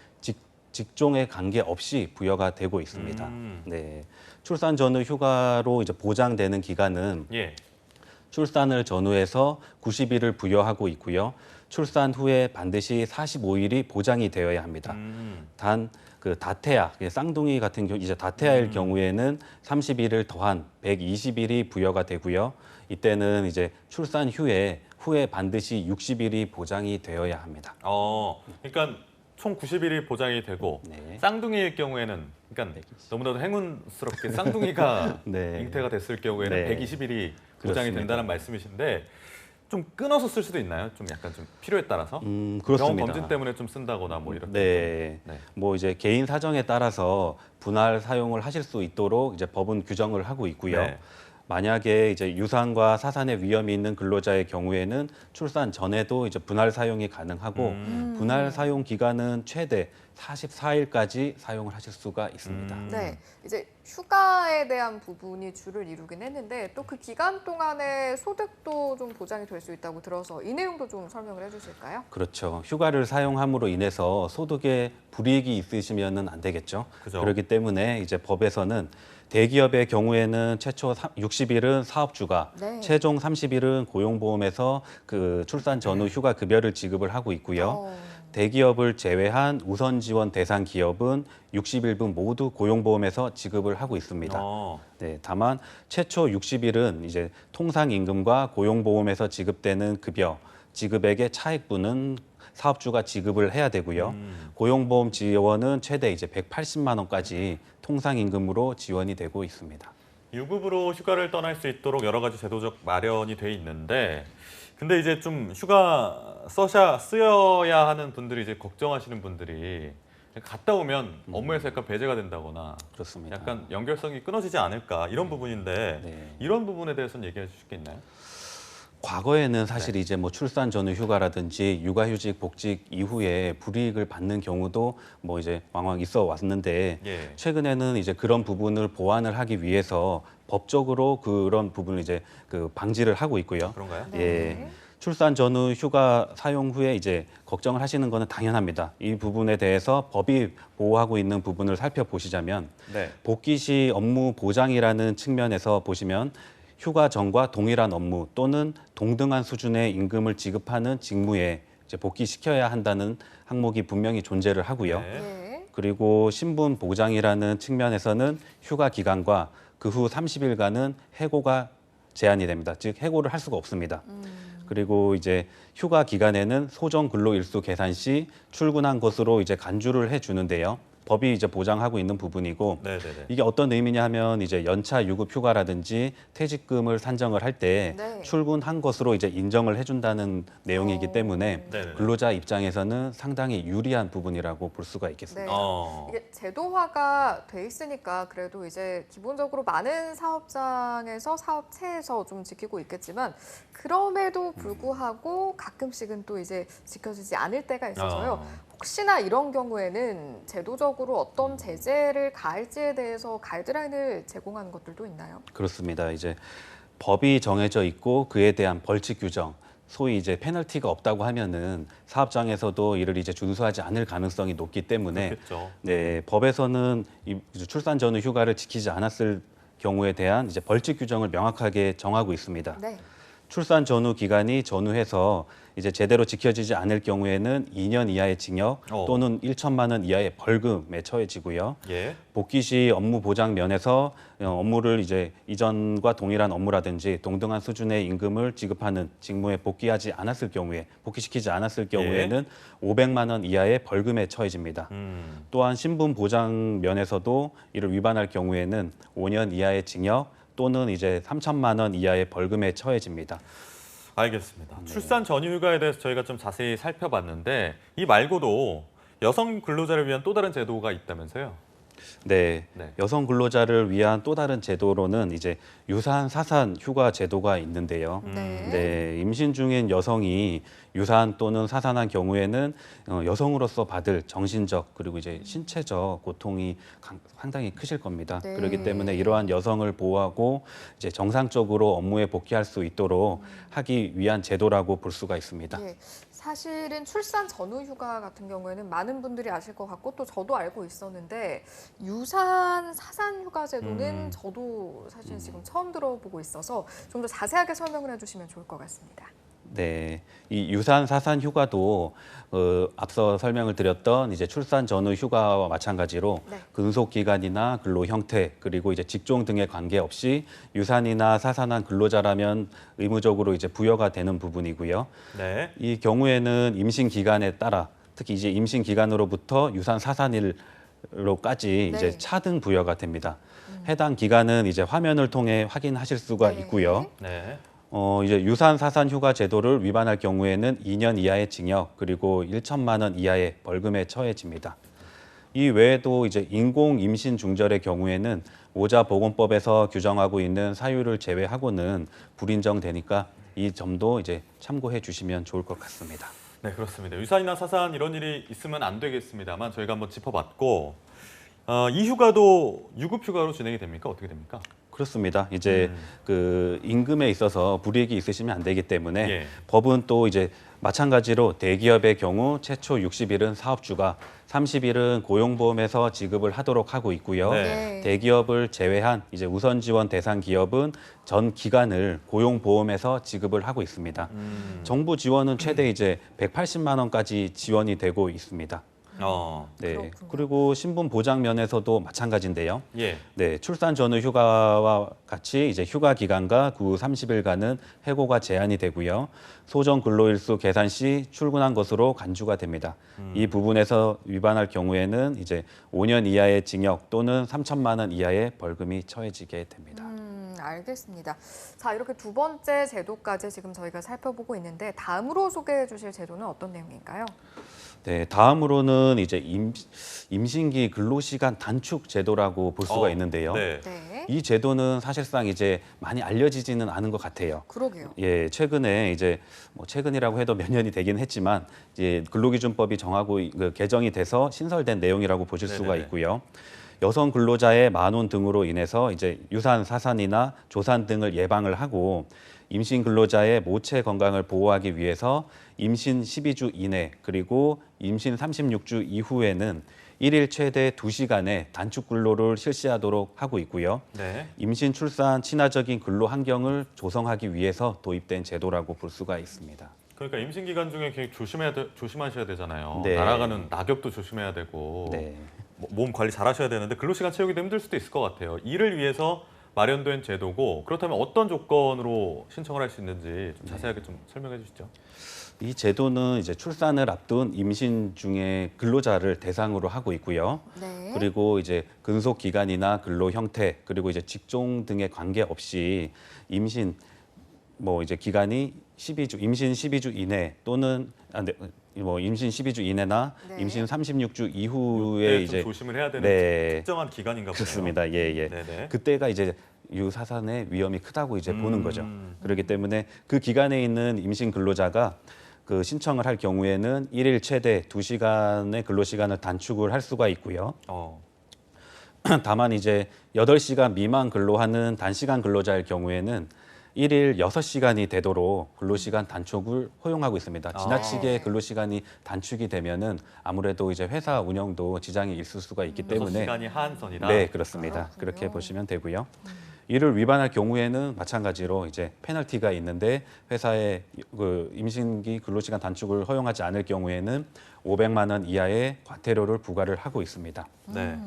직종에 관계없이 부여가 되고 있습니다. 네. 출산 전후 휴가로 이제 보장되는 기간은 예. 출산을 전후해서 90일을 부여하고 있고요. 출산 후에 반드시 45일이 보장이 되어야 합니다. 단 그 다태아, 쌍둥이 같은 경우 이제 다태아일 경우에는 30일을 더한 120일이 부여가 되고요. 이때는 이제 출산 후에 반드시 60일이 보장이 되어야 합니다. 그러니까 총 90일이 보장이 되고 네. 쌍둥이일 경우에는 그러니까 너무나도 행운스럽게 쌍둥이가 네. 잉태가 됐을 경우에는 네. 120일이 보장이 그렇습니다. 된다는 말씀이신데 좀 끊어서 쓸 수도 있나요? 좀 약간 좀 필요에 따라서 그렇습니다. 병원 검진 때문에 좀 쓴다거나 뭐 이렇게. 네. 네. 뭐 이제 개인 사정에 따라서 분할 사용을 하실 수 있도록 이제 법은 규정을 하고 있고요. 네. 만약에 이제 유산과 사산의 위험이 있는 근로자의 경우에는 출산 전에도 이제 분할 사용이 가능하고 분할 사용 기간은 최대 44일까지 사용을 하실 수가 있습니다. 네, 이제 휴가에 대한 부분이 주를 이루긴 했는데 또 그 기간 동안에 소득도 좀 보장이 될 수 있다고 들어서 이 내용도 좀 설명을 해주실까요? 그렇죠. 휴가를 사용함으로 인해서 소득에 불이익이 있으시면은 안 되겠죠. 그죠. 그렇기 때문에 이제 법에서는 대기업의 경우에는 최초 60일은 사업주가, 네. 최종 30일은 고용보험에서 그 출산 전후 휴가 급여를 지급을 하고 있고요. 대기업을 제외한 우선 지원 대상 기업은 60일분 모두 고용보험에서 지급을 하고 있습니다. 네, 다만 최초 60일은 이제 통상임금과 고용보험에서 지급되는 급여, 지급액의 차액분은 사업주가 지급을 해야 되고요. 고용보험 지원은 최대 이제 180만 원까지 통상임금으로 지원이 되고 있습니다. 유급으로 휴가를 떠날 수 있도록 여러 가지 제도적 마련이 돼 있는데 근데 이제 좀 휴가 쓰여야 하는 분들이 이제 걱정하시는 분들이 갔다 오면 업무에서 약간 배제가 된다거나 그렇습니다. 약간 연결성이 끊어지지 않을까 이런 부분인데 네. 이런 부분에 대해서는 얘기해 주실 게 있나요? 과거에는 사실 이제 뭐 출산 전후 휴가라든지 육아휴직 복직 이후에 불이익을 받는 경우도 뭐 이제 왕왕 있어 왔는데 예. 최근에는 이제 그런 부분을 보완을 하기 위해서 법적으로 그런 부분을 이제 그 방지를 하고 있고요. 그런가요? 예. 출산 전후 휴가 사용 후에 이제 걱정을 하시는 거는 당연합니다. 이 부분에 대해서 법이 보호하고 있는 부분을 살펴보시자면 네. 복귀 시 업무 보장이라는 측면에서 보시면 휴가 전과 동일한 업무 또는 동등한 수준의 임금을 지급하는 직무에 이제 복귀시켜야 한다는 항목이 분명히 존재를 하고요. 네. 네. 그리고 신분 보장이라는 측면에서는 휴가 기간과 그 후 30일간은 해고가 제한이 됩니다. 즉 해고를 할 수가 없습니다. 그리고 이제 휴가 기간에는 소정 근로 일수 계산 시 출근한 것으로 이제 간주를 해 주는데요. 법이 이제 보장하고 있는 부분이고 네네네. 이게 어떤 의미냐 하면 이제 연차 유급 휴가라든지 퇴직금을 산정을 할 때 네. 출근한 것으로 이제 인정을 해준다는 내용이기 때문에 네네네. 근로자 입장에서는 상당히 유리한 부분이라고 볼 수가 있겠습니다. 네. 이게 제도화가 돼 있으니까 그래도 이제 기본적으로 많은 사업장에서 사업체에서 좀 지키고 있겠지만 그럼에도 불구하고 가끔씩은 또 이제 지켜지지 않을 때가 있어서요. 혹시나 이런 경우에는 제도적으로 어떤 제재를 가할지에 대해서 가이드라인을 제공하는 것들도 있나요? 그렇습니다. 이제 법이 정해져 있고 그에 대한 벌칙 규정, 소위 이제 페널티가 없다고 하면은 사업장에서도 이를 이제 준수하지 않을 가능성이 높기 때문에 그렇겠죠. 네, 법에서는 이 출산 전후 휴가를 지키지 않았을 경우에 대한 이제 벌칙 규정을 명확하게 정하고 있습니다. 네. 출산 전후 기간이 전후해서 이제 제대로 지켜지지 않을 경우에는 2년 이하의 징역 또는 1천만 원 이하의 벌금에 처해지고요. 예. 복귀 시 업무 보장 면에서 업무를 이제 이전과 동일한 업무라든지 동등한 수준의 임금을 지급하는 직무에 복귀하지 않았을 경우에 복귀시키지 않았을 경우에는 500만 원 이하의 벌금에 처해집니다. 또한 신분 보장 면에서도 이를 위반할 경우에는 5년 이하의 징역 또는 이제 3천만 원 이하의 벌금에 처해집니다. 알겠습니다. 출산 전후 휴가에 대해서 저희가 좀 자세히 살펴봤는데 이 말고도 여성 근로자를 위한 또 다른 제도가 있다면서요? 네, 네. 여성 근로자를 위한 또 다른 제도로는 이제 유산 사산 휴가 제도가 있는데요. 네, 임신 중인 여성이 유산 또는 사산한 경우에는 여성으로서 받을 정신적 그리고 이제 신체적 고통이 상당히 크실 겁니다. 네. 그렇기 때문에 이러한 여성을 보호하고 이제 정상적으로 업무에 복귀할 수 있도록 하기 위한 제도라고 볼 수가 있습니다. 예, 사실은 출산 전후 휴가 같은 경우에는 많은 분들이 아실 것 같고 또 저도 알고 있었는데 유산 사산 휴가 제도는 저도 사실 지금 처음 들어보고 있어서 좀 더 자세하게 설명을 해주시면 좋을 것 같습니다. 네, 이 유산 사산 휴가도 앞서 설명을 드렸던 이제 출산 전후 휴가와 마찬가지로 네. 근속 기간이나 근로 형태 그리고 이제 직종 등에 관계없이 유산이나 사산한 근로자라면 의무적으로 이제 부여가 되는 부분이고요. 네. 이 경우에는 임신 기간에 따라 특히 이제 임신 기간으로부터 유산 사산일로까지 이제 네. 차등 부여가 됩니다. 해당 기간은 이제 화면을 통해 확인하실 수가 네. 있고요. 네. 이제 유산 사산 휴가 제도를 위반할 경우에는 2년 이하의 징역 그리고 1천만 원 이하의 벌금에 처해집니다. 이 외에도 이제 인공 임신 중절의 경우에는 모자보건법에서 규정하고 있는 사유를 제외하고는 불인정되니까 이 점도 이제 참고해 주시면 좋을 것 같습니다. 네, 그렇습니다. 유산이나 사산 이런 일이 있으면 안 되겠습니다만 저희가 한번 짚어봤고 이 휴가도 유급 휴가로 진행이 됩니까? 어떻게 됩니까? 그렇습니다. 이제 그 임금에 있어서 불이익이 있으시면 안 되기 때문에 예. 법은 또 이제 마찬가지로 대기업의 경우 최초 60일은 사업주가 30일은 고용보험에서 지급을 하도록 하고 있고요. 네. 대기업을 제외한 이제 우선 지원 대상 기업은 전 기간을 고용보험에서 지급을 하고 있습니다. 정부 지원은 최대 이제 180만 원까지 지원이 되고 있습니다. 네. 그렇군요. 그리고 신분 보장 면에서도 마찬가지인데요. 예. 네, 출산 전후 휴가와 같이 이제 휴가 기간과 그 후 30일간은 해고가 제한이 되고요. 소정 근로일수 계산 시 출근한 것으로 간주가 됩니다. 이 부분에서 위반할 경우에는 이제 5년 이하의 징역 또는 3천만 원 이하의 벌금이 처해지게 됩니다. 알겠습니다. 자, 이렇게 두 번째 제도까지 지금 저희가 살펴보고 있는데 다음으로 소개해 주실 제도는 어떤 내용인가요? 네, 다음으로는 이제 임신기 근로시간 단축 제도라고 볼 수가 있는데요. 네. 네. 이 제도는 사실상 이제 많이 알려지지는 않은 것 같아요. 그러게요. 예, 최근에 이제 뭐 최근이라고 해도 몇 년이 되긴 했지만 이제 근로기준법이 정하고 개정이 돼서 신설된 내용이라고 보실 수가 네네네. 있고요. 여성 근로자의 만원 등으로 인해서 이제 유산 사산이나 조산 등을 예방을 하고 임신 근로자의 모체 건강을 보호하기 위해서 임신 12주 이내 그리고 임신 36주 이후에는 1일 최대 2시간의 단축 근로를 실시하도록 하고 있고요. 네. 임신 출산 친화적인 근로 환경을 조성하기 위해서 도입된 제도라고 볼 수가 있습니다. 그러니까 임신 기간 중에 굉장히 조심하셔야 되잖아요. 네. 날아가는 낙엽도 조심해야 되고 네. 몸 관리 잘 하셔야 되는데 근로시간 채우기도 힘들 수도 있을 것 같아요. 이를 위해서 마련된 제도고 그렇다면 어떤 조건으로 신청을 할 수 있는지 좀 자세하게 좀 설명해 주시죠. 이 제도는 이제 출산을 앞둔 임신 중에 근로자를 대상으로 하고 있고요. 네. 그리고 이제 근속 기간이나 근로 형태 그리고 이제 직종 등에 관계없이 임신 뭐 이제 기간이 12주, 임신 12주 이내 또는 뭐 임신 12주 이내나 네. 임신 36주 네, 이후에 좀 이제 조심을 해야 되는 네. 특정한 기간인가 보네요. 그렇습니다. 예, 예. 네네. 그때가 이제 유사산의 위험이 크다고 이제 보는 거죠. 그렇기 때문에 그 기간에 있는 임신 근로자가 그 신청을 할 경우에는 1일 최대 2시간의 근로 시간을 단축을 할 수가 있고요. 다만 이제 8시간 미만 근로하는 단시간 근로자일 경우에는 1일 6시간이 되도록 근로시간 단축을 허용하고 있습니다. 지나치게 근로시간이 단축이 되면은 아무래도 이제 회사 운영도 지장이 있을 수가 있기 때문에 6시간이 한선이다. 네, 그렇습니다. 그렇게 보시면 되고요. 이를 위반할 경우에는 마찬가지로 이제 페널티가 있는데 회사에 그 임신기 근로시간 단축을 허용하지 않을 경우에는 500만 원 이하의 과태료를 부과를 하고 있습니다. 네.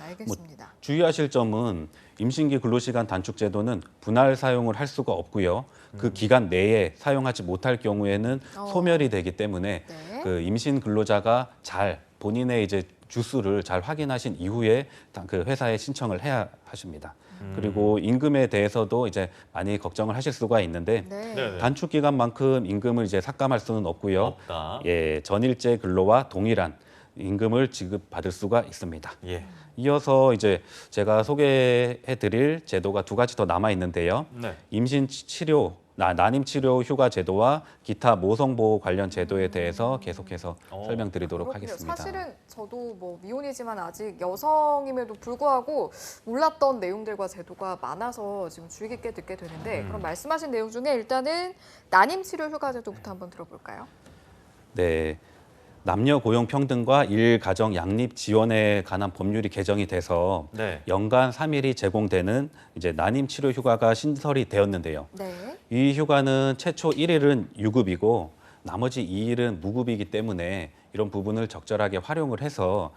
알겠습니다. 주의하실 점은 임신기 근로시간 단축 제도는 분할 사용을 할 수가 없고요. 그 기간 내에 사용하지 못할 경우에는 소멸이 되기 때문에 네. 그 임신 근로자가 잘 본인의 이제 주수를 잘 확인하신 이후에 그 회사에 신청을 해야 하십니다. 그리고 임금에 대해서도 이제 많이 걱정을 하실 수가 있는데 네. 네네. 단축 기간만큼 임금을 이제 삭감할 수는 없고요. 없다. 예, 전일제 근로와 동일한 임금을 지급받을 수가 있습니다. 예. 이어서 이제 제가 소개해드릴 제도가 두 가지 더 남아 있는데요. 네. 임신 치료, 난임 치료 휴가 제도와 기타 모성 보호 관련 제도에 대해서 계속해서 설명드리도록 그렇군요. 하겠습니다. 사실은 저도 뭐 미혼이지만 아직 여성임에도 불구하고 몰랐던 내용들과 제도가 많아서 지금 주의 깊게 듣게 되는데 그럼 말씀하신 내용 중에 일단은 난임 치료 휴가 제도부터 한번 들어볼까요? 네. 남녀 고용 평등과 일 가정 양립 지원에 관한 법률이 개정이 돼서 네. 연간 3일이 제공되는 이제 난임 치료 휴가가 신설이 되었는데요. 네. 이 휴가는 최초 1일은 유급이고 나머지 2일은 무급이기 때문에 이런 부분을 적절하게 활용을 해서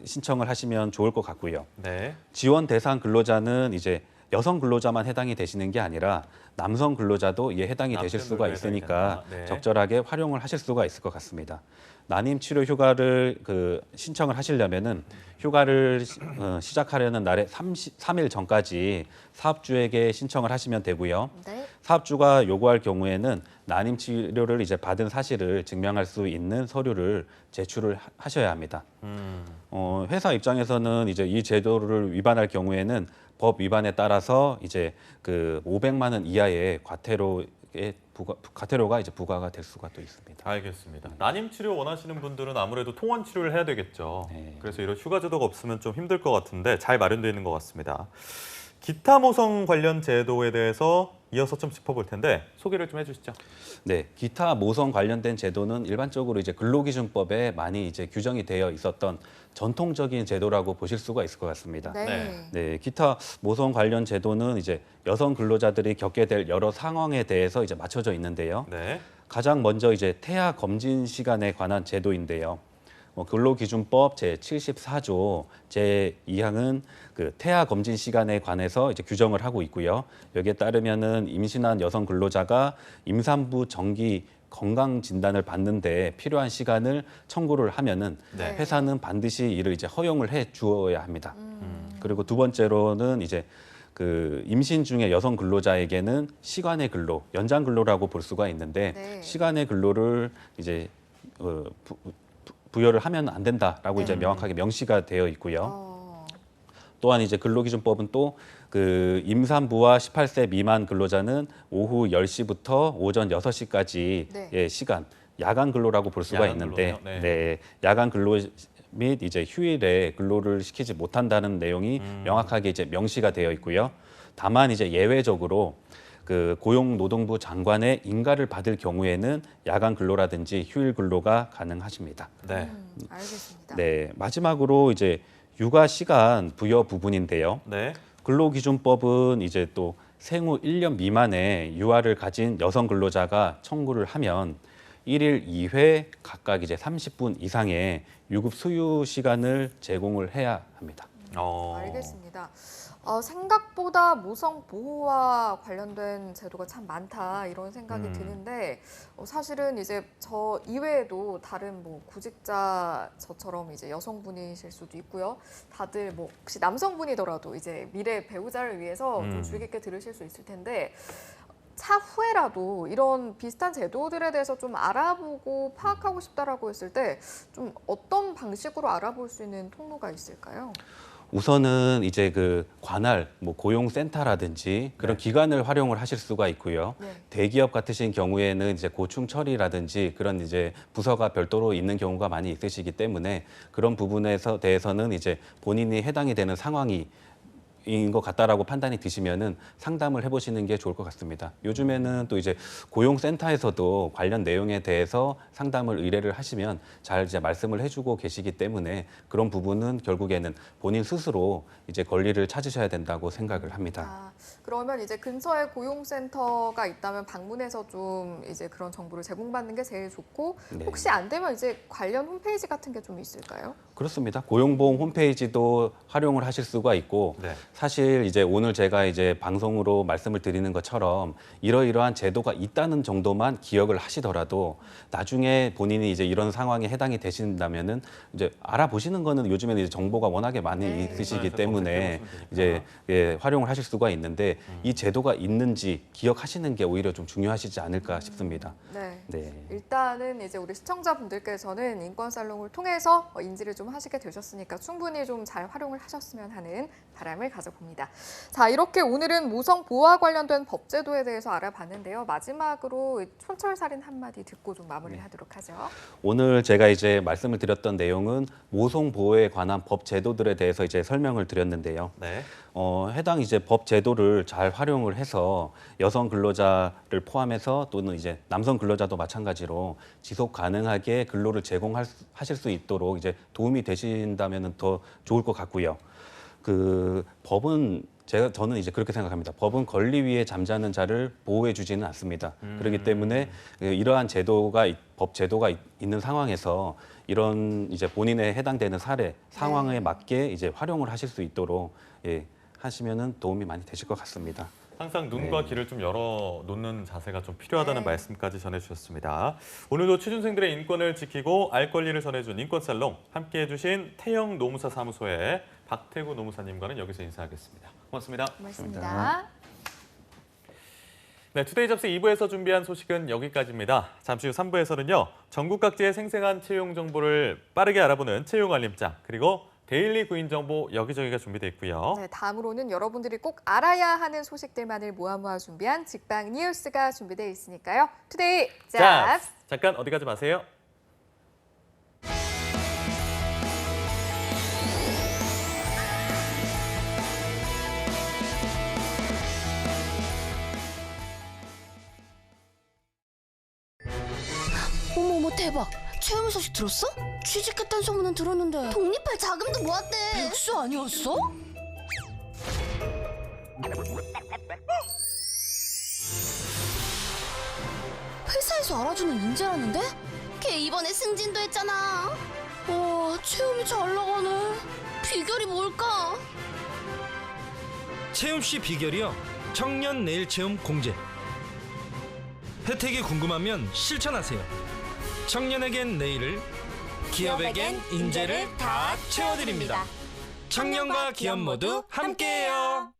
신청을 하시면 좋을 것 같고요. 네. 지원 대상 근로자는 이제 여성 근로자만 해당이 되시는 게 아니라 남성 근로자도 이에 해당이 되실 수가 남편분도 해당이 있으니까 된다. 네. 적절하게 활용을 하실 수가 있을 것 같습니다. 난임 치료 휴가를 신청을 하시려면은 휴가를 시작하려는 날에 3일 전까지 사업주에게 신청을 하시면 되고요. 네. 사업주가 요구할 경우에는 난임 치료를 이제 받은 사실을 증명할 수 있는 서류를 제출을 하셔야 합니다. 회사 입장에서는 이제 이 제도를 위반할 경우에는 법 위반에 따라서 이제 그 500만 원 이하의 과태료가 이제 부과가 될 수가 또 있습니다. 알겠습니다. 난임 치료 원하시는 분들은 아무래도 통원 치료를 해야 되겠죠. 네. 그래서 이런 휴가 제도가 없으면 좀 힘들 것 같은데 잘 마련되어 있는 것 같습니다. 기타 모성 관련 제도에 대해서 이어서 좀 짚어볼 텐데 소개를 좀 해주시죠. 네, 기타 모성 관련된 제도는 일반적으로 이제 근로기준법에 많이 이제 규정이 되어 있었던 전통적인 제도라고 보실 수가 있을 것 같습니다. 네. 네, 기타 모성 관련 제도는 이제 여성 근로자들이 겪게 될 여러 상황에 대해서 이제 맞춰져 있는데요. 네. 가장 먼저 이제 태아 검진 시간에 관한 제도인데요. 근로기준법 제74조 제2항은 그 태아 검진 시간에 관해서 이제 규정을 하고 있고요. 여기에 따르면은 임신한 여성 근로자가 임산부 정기 건강 진단을 받는데 필요한 시간을 청구를 하면은 네. 회사는 반드시 이를 이제 허용을 해 주어야 합니다. 그리고 두 번째로는 이제 그 임신 중에 여성 근로자에게는 시간의 근로, 연장 근로라고 볼 수가 있는데 네. 시간의 근로를 이제 부여를 하면 안 된다라고 이제 명확하게 명시가 되어 있고요. 또한 이제 근로기준법은 또 그 임산부와 18세 미만 근로자는 오후 10시부터 오전 6시까지의 네. 시간, 야간 근로라고 볼 수가 야간 있는데 근로네요. 네. 네, 야간 근로 및 이제 휴일에 근로를 시키지 못한다는 내용이 명확하게 이제 명시가 되어 있고요. 다만 이제 예외적으로 그 고용노동부 장관의 인가를 받을 경우에는 야간 근로라든지 휴일 근로가 가능하십니다. 네. 알겠습니다. 네, 마지막으로 이제 육아 시간 부여 부분인데요. 네. 근로기준법은 이제 또 생후 1년 미만의 유아를 가진 여성 근로자가 청구를 하면 1일 2회 각각 이제 30분 이상의 유급 수유 시간을 제공을 해야 합니다. 알겠습니다. 생각보다 모성 보호와 관련된 제도가 참 많다 이런 생각이 드는데 사실은 이제 저 이외에도 다른 뭐 구직자 저처럼 이제 여성분이실 수도 있고요. 다들 뭐 혹시 남성분이더라도 이제 미래 배우자를 위해서 좀 주의 깊게 들으실 수 있을 텐데 차후에라도 이런 비슷한 제도들에 대해서 좀 알아보고 파악하고 싶다라고 했을 때 좀 어떤 방식으로 알아볼 수 있는 통로가 있을까요? 우선은 이제 그 관할, 뭐 고용센터라든지 그런 기관을 활용을 하실 수가 있고요. 대기업 같으신 경우에는 이제 고충 처리라든지 그런 이제 부서가 별도로 있는 경우가 많이 있으시기 때문에 그런 부분에서 대해서는 이제 본인이 해당이 되는 상황이 인 것 같다라고 판단이 드시면은 상담을 해보시는 게 좋을 것 같습니다. 요즘에는 또 이제 고용센터에서도 관련 내용에 대해서 상담을 의뢰를 하시면 잘 이제 말씀을 해주고 계시기 때문에 그런 부분은 결국에는 본인 스스로 이제 권리를 찾으셔야 된다고 생각을 합니다. 그러면 이제 근처에 고용센터가 있다면 방문해서 좀 이제 그런 정보를 제공받는 게 제일 좋고 혹시 안 되면 이제 관련 홈페이지 같은 게 좀 있을까요? 그렇습니다. 고용보험 홈페이지도 활용을 하실 수가 있고 사실 이제 오늘 제가 이제 방송으로 말씀을 드리는 것처럼 이러이러한 제도가 있다는 정도만 기억을 하시더라도 나중에 본인이 이제 이런 상황에 해당이 되신다면은 이제 알아보시는 거는 요즘에는 이제 정보가 워낙에 많이 있으시기 때문에 이제 활용을 하실 수가 있는데 이 제도가 있는지 기억하시는 게 오히려 좀 중요하시지 않을까 싶습니다. 일단은 이제 우리 시청자분들께서는 인권 살롱을 통해서 인지를 좀 하시게 되셨으니까 충분히 좀 잘 활용을 하셨으면 하는 바람을 가져봅니다. 자, 이렇게 오늘은 모성 보호와 관련된 법 제도에 대해서 알아봤는데요. 마지막으로 촌철살인 한마디 듣고 좀 마무리하도록 하죠. 오늘 제가 이제 말씀을 드렸던 내용은 모성 보호에 관한 법 제도들에 대해서 이제 설명을 드렸는데요. 해당 이제 법 제도를 잘 활용을 해서 여성 근로자를 포함해서 또는 이제 남성 근로자도 마찬가지로 지속 가능하게 근로를 제공하실 수 있도록 이제 도움이 되신다면 더 좋을 것 같고요. 그 법은 저는 이제 그렇게 생각합니다. 법은 권리 위에 잠자는 자를 보호해 주지는 않습니다. 그렇기 때문에 이러한 법 제도가 있는 상황에서 이런 이제 본인에 해당되는 사례 상황에 맞게 이제 활용을 하실 수 있도록 하시면은 도움이 많이 되실 것 같습니다. 항상 눈과 귀를 좀 열어놓는 자세가 좀 필요하다는 말씀까지 전해주셨습니다. 오늘도 취준생들의 인권을 지키고 알 권리를 전해준 인권살롱 함께해 주신 태영 노무사 사무소의 박태구 노무사님과는 여기서 인사하겠습니다. 고맙습니다. 고맙습니다. 네, 투데이 잡스 2부에서 준비한 소식은 여기까지입니다. 잠시 후 3부에서는요. 전국 각지의 생생한 채용 정보를 빠르게 알아보는 채용 알림장 그리고 데일리 구인 정보 여기저기가 준비되어 있고요. 네, 다음으로는 여러분들이 꼭 알아야 하는 소식들만을 모아 준비한 직방 뉴스가 준비되어 있으니까요. 투데이 잡스! 잠깐 어디 가지 마세요. 어머머 대박! 채용 소식 들었어? 취직했다는 소문은 들었는데 독립할 자금도 모았대. 백수 아니었어? 회사에서 알아주는 인재라는데? 걔 이번에 승진도 했잖아. 와, 채용이 잘 나가네. 비결이 뭘까? 채용 씨 비결이요. 청년 내일 채용 공제. 혜택이 궁금하면 실천하세요. 청년에겐 내일을, 기업에겐 인재를 다 채워드립니다. 청년과 기업 모두 함께해요.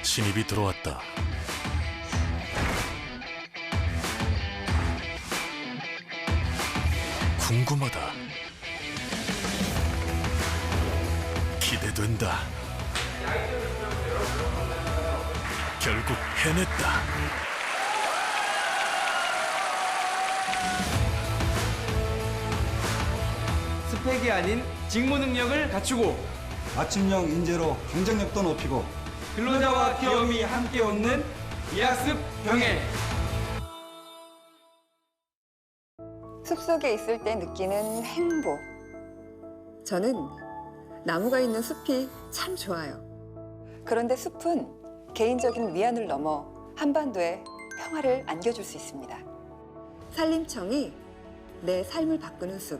신입이 들어왔다. 궁금하다. 기대된다. 결국 해냈다. 스펙이 아닌 직무 능력을 갖추고 맞춤형 인재로 경쟁력도 높이고 근로자와 기업이 함께 얻는 이학습 병행. 숲속에 있을 때 느끼는 행복. 저는 나무가 있는 숲이 참 좋아요. 그런데 숲은 개인적인 위안을 넘어 한반도에 평화를 안겨줄 수 있습니다. 산림청이 내 삶을 바꾸는 숲.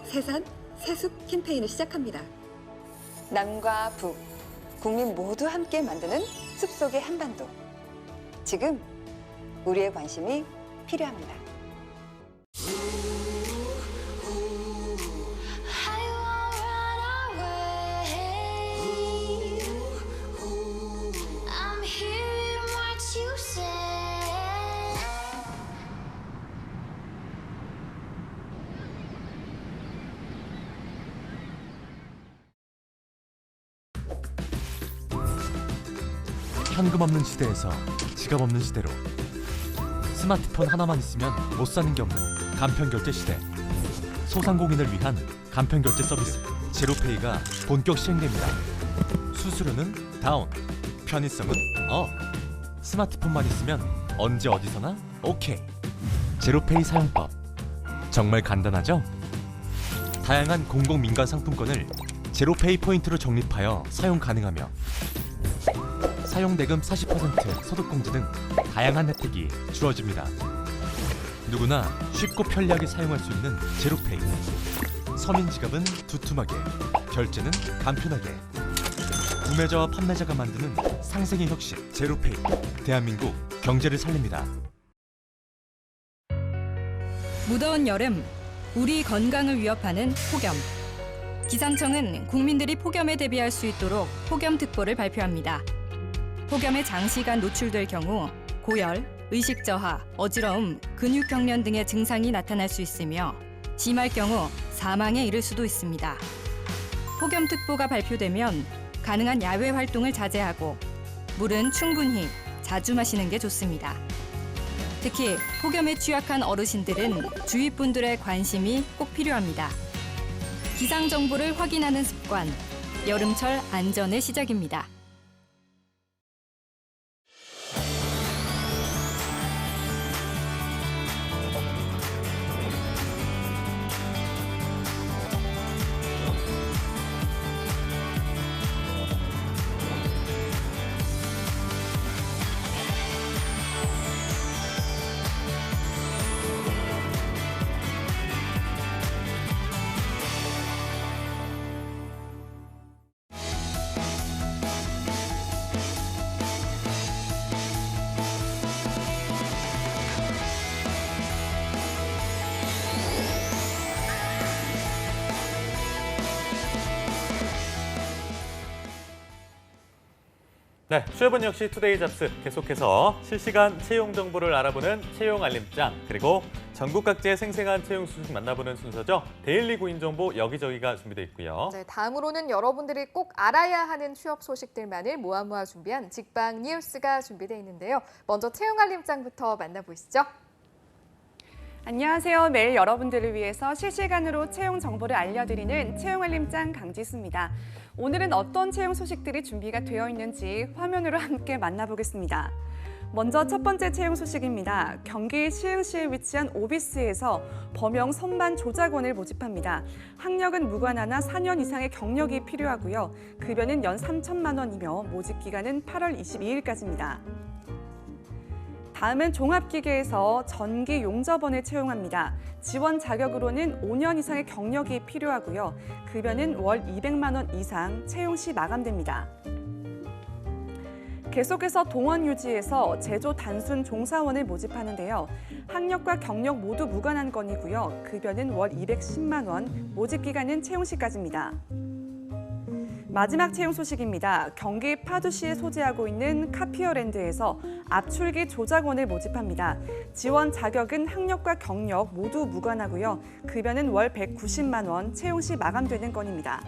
새산, 새숲 캠페인을 시작합니다. 남과 북, 국민 모두 함께 만드는 숲속의 한반도. 지금 우리의 관심이 필요합니다. 현금 없는 시대에서 지갑 없는 시대로 스마트폰 하나만 있으면 못 사는 게 없는 간편결제 시대. 소상공인을 위한 간편결제 서비스 제로페이가 본격 시행됩니다. 수수료는 다운, 편의성은 업. 스마트폰만 있으면 언제 어디서나 오케이. 제로페이 사용법 정말 간단하죠? 다양한 공공민간 상품권을 제로페이 포인트로 적립하여 사용 가능하며 사용대금 40% 소득공제 등 다양한 혜택이 주어집니다. 누구나 쉽고 편리하게 사용할 수 있는 제로페이. 서민 지갑은 두툼하게, 결제는 간편하게. 구매자와 판매자가 만드는 상생의 혁신 제로페이. 대한민국 경제를 살립니다. 무더운 여름, 우리 건강을 위협하는 폭염. 기상청은 국민들이 폭염에 대비할 수 있도록 폭염특보를 발표합니다. 폭염에 장시간 노출될 경우 고열, 의식 저하, 어지러움, 근육 경련 등의 증상이 나타날 수 있으며 심할 경우 사망에 이를 수도 있습니다. 폭염특보가 발표되면 가능한 야외 활동을 자제하고 물은 충분히 자주 마시는 게 좋습니다. 특히 폭염에 취약한 어르신들은 주위 분들의 관심이 꼭 필요합니다. 기상 정보를 확인하는 습관, 여름철 안전의 시작입니다. 네, 취업은 역시 투데이 잡스 계속해서 실시간 채용 정보를 알아보는 채용 알림장, 그리고 전국 각지의 생생한 채용 소식 만나보는 순서죠. 데일리 구인 정보 여기저기가 준비되어 있고요. 네, 다음으로는 여러분들이 꼭 알아야 하는 취업 소식들만을 모아 준비한 직방 뉴스가 준비되어 있는데요. 먼저 채용 알림장부터 만나보시죠. 안녕하세요. 매일 여러분들을 위해서 실시간으로 채용 정보를 알려드리는 채용 알림장 강지수입니다. 오늘은 어떤 채용 소식들이 준비가 되어 있는지 화면으로 함께 만나보겠습니다. 먼저 첫 번째 채용 소식입니다. 경기 시흥시에 위치한 오비스에서 범용 선반 조작원을 모집합니다. 학력은 무관하나 4년 이상의 경력이 필요하고요. 급여는 연 3천만 원이며 모집 기간은 8월 22일까지입니다. 다음은 종합기계에서 전기 용접원을 채용합니다. 지원 자격으로는 5년 이상의 경력이 필요하고요. 급여는 월 200만 원 이상, 채용 시 마감됩니다. 계속해서 동원유지에서 제조 단순 종사원을 모집하는데요. 학력과 경력 모두 무관한 건이고요. 급여는 월 210만 원, 모집 기간은 채용 시까지입니다. 마지막 채용 소식입니다. 경기 파주시에 소재하고 있는 카피어랜드에서 압출기 조작원을 모집합니다. 지원 자격은 학력과 경력 모두 무관하고요. 급여는 월 190만 원, 채용 시 마감되는 건입니다.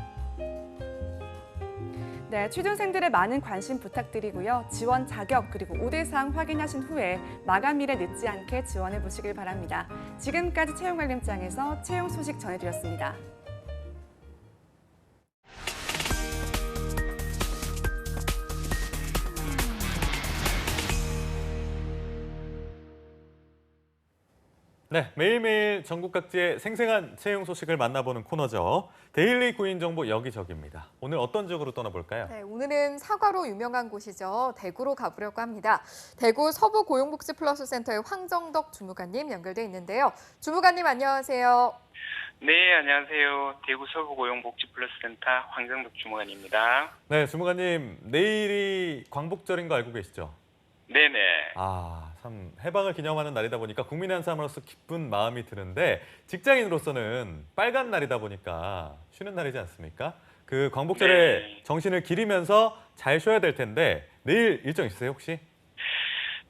네, 취준생들의 많은 관심 부탁드리고요. 지원 자격 그리고 우대사항 확인하신 후에 마감일에 늦지 않게 지원해 보시길 바랍니다. 지금까지 채용 알림장에서 채용 소식 전해드렸습니다. 네, 매일매일 전국 각지의 생생한 채용 소식을 만나보는 코너죠. 데일리 구인 정보 여기저기입니다. 오늘 어떤 지역으로 떠나볼까요? 네, 오늘은 사과로 유명한 곳이죠. 대구로 가보려고 합니다. 대구 서부고용복지플러스센터의 황정덕 주무관님 연결돼 있는데요. 주무관님 안녕하세요. 네, 안녕하세요. 대구 서부고용복지플러스센터 황정덕 주무관입니다. 네, 주무관님, 내일이 광복절인 거 알고 계시죠? 네네. 아, 참 해방을 기념하는 날이다 보니까 국민의 한 사람으로서 기쁜 마음이 드는데 직장인으로서는 빨간 날이다 보니까 쉬는 날이지 않습니까? 그 광복절에 네. 정신을 기리면서 잘 쉬어야 될 텐데 내일 일정 있으세요 혹시?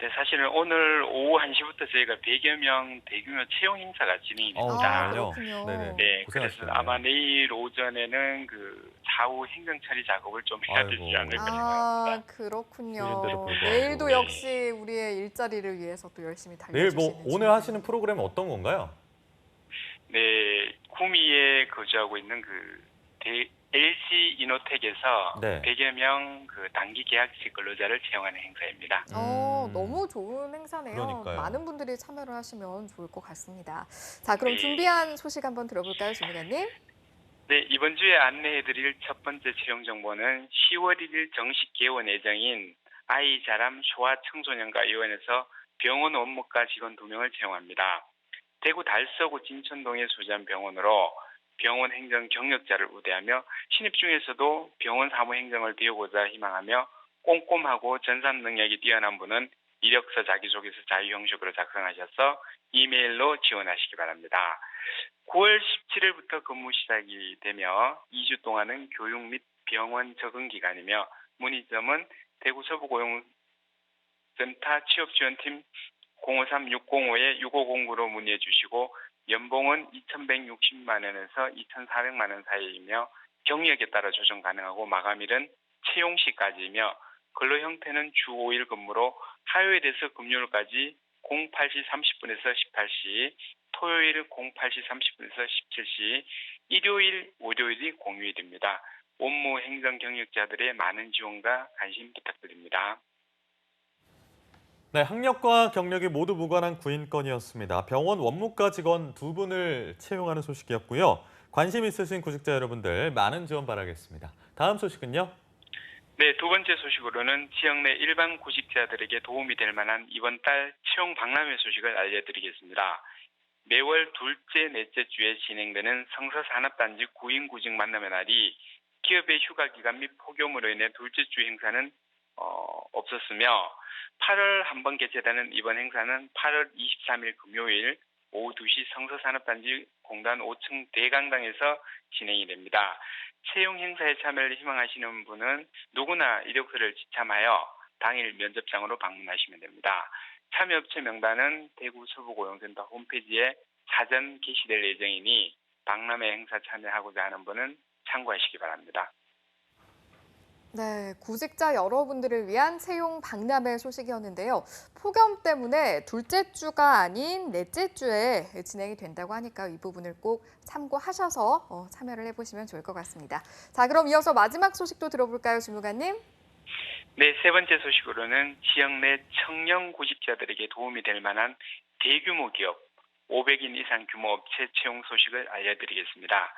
네, 사실은 오늘 오후 1시부터 저희가 100여 명 대규모 채용 행사가 진행이 됩니다. 그렇군요. 네네. 네, 그래서 고생하시겠네요. 아마 내일 오전에는 그 사후 행정 처리 작업을 좀 해야 되지 않을까 싶습니다. 아, 그렇군요. 불구하고. 내일도 네. 역시 우리의 일자리를 위해서 또 열심히 내일 달려주시는 뭐 오늘 하시는 프로그램은 어떤 건가요? 네, 구미에 거주하고 있는 LC 이노텍에서 네. 100여 명 그 단기 계약직 근로자를 채용하는 행사입니다. 너무 좋은 행사네요. 그러니까요. 많은 분들이 참여를 하시면 좋을 것 같습니다. 자, 그럼 네. 준비한 소식 한번 들어볼까요, 주무관님? 네, 이번 주에 안내해드릴 첫 번째 채용 정보는 10월 1일 정식 개원 예정인 아이자람 소아청소년과 요원에서 병원 원무과 직원 2명을 채용합니다. 대구 달서구 진천동에 소재한 병원으로 병원 행정 경력자를 우대하며 신입 중에서도 병원 사무 행정을 배우고자 희망하며 꼼꼼하고 전산 능력이 뛰어난 분은 이력서 자기소개서 자유 형식으로 작성하셔서 이메일로 지원하시기 바랍니다. 9월 17일부터 근무 시작이 되며 2주 동안은 교육 및 병원 적응 기간이며 문의점은 대구 서부고용센터 취업지원팀 053-605-6509로 문의해 주시고 연봉은 2,160만 원에서 2,400만 원 사이이며 경력에 따라 조정 가능하고 마감일은 채용 시까지이며 근로 형태는 주 5일 근무로 화요일에서 금요일까지 08시 30분에서 18시, 토요일 08시 30분에서 17시, 일요일, 월요일이 공휴일입니다. 원무 행정 경력자들의 많은 지원과 관심 부탁드립니다. 네, 학력과 경력이 모두 무관한 구인건이었습니다. 병원 원무과 직원 2분을 채용하는 소식이었고요. 관심 있으신 구직자 여러분들 많은 지원 바라겠습니다. 다음 소식은요? 네, 두 번째 소식으로는 지역 내 일반 구직자들에게 도움이 될 만한 이번 달 채용 박람회 소식을 알려드리겠습니다. 매월 둘째, 넷째 주에 진행되는 성서산업단지 구인구직 만남의 날이 기업의 휴가 기간 및 폭염으로 인해 둘째 주 행사는 없었으며 8월 한 번 개최되는 이번 행사는 8월 23일 금요일 오후 2시 성서산업단지 공단 5층 대강당에서 진행이 됩니다. 채용 행사에 참여를 희망하시는 분은 누구나 이력서를 지참하여 당일 면접장으로 방문하시면 됩니다. 참여업체 명단은 대구 서부고용센터 홈페이지에 사전 게시될 예정이니 박람회 행사 참여하고자 하는 분은 참고하시기 바랍니다. 네, 구직자 여러분들을 위한 채용 박람회 소식이었는데요. 폭염 때문에 둘째 주가 아닌 넷째 주에 진행이 된다고 하니까 이 부분을 꼭 참고하셔서 참여를 해보시면 좋을 것 같습니다. 자, 그럼 이어서 마지막 소식도 들어볼까요, 주무관님? 네, 세 번째 소식으로는 지역 내 청년 구직자들에게 도움이 될 만한 대규모 기업 500인 이상 규모 업체 채용 소식을 알려드리겠습니다.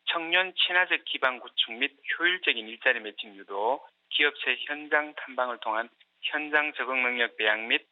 청년 친화적 기반 구축 및 효율적인 일자리 매칭 유도, 기업체 현장 탐방을 통한 현장 적응 능력 배양 및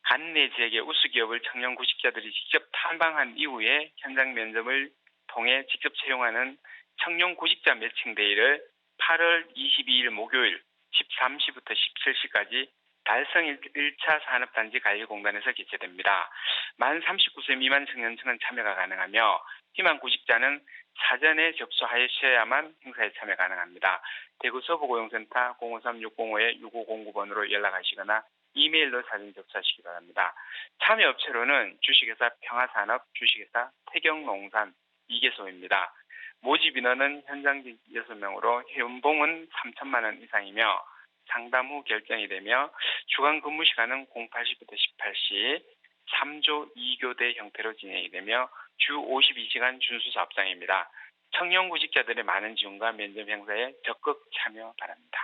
관내 지역의 우수 기업을 청년 구직자들이 직접 탐방한 이후에 현장 면접을 통해 직접 채용하는 청년 구직자 매칭 데이를 8월 22일 목요일 13시부터 17시까지 달성 1차 산업단지 관리공단에서 개최됩니다. 만 39세 미만 청년층은 참여가 가능하며 희망 구직자는 사전에 접수하셔야만 행사에 참여 가능합니다. 대구 서부고용센터 053-605-6509번으로 연락하시거나 이메일로 사진 접수하시기 바랍니다. 참여 업체로는 주식회사 평화산업, 주식회사 태경농산, 이개소입니다. 모집 인원은 현장직 6명으로 연봉은 3천만 원 이상이며 상담 후 결정이 되며 주간 근무 시간은 08시부터 18시, 3조 2교대 형태로 진행이 되며 주 52시간 준수 사업장입니다. 청년 구직자들의 많은 지원과 면접 행사에 적극 참여 바랍니다.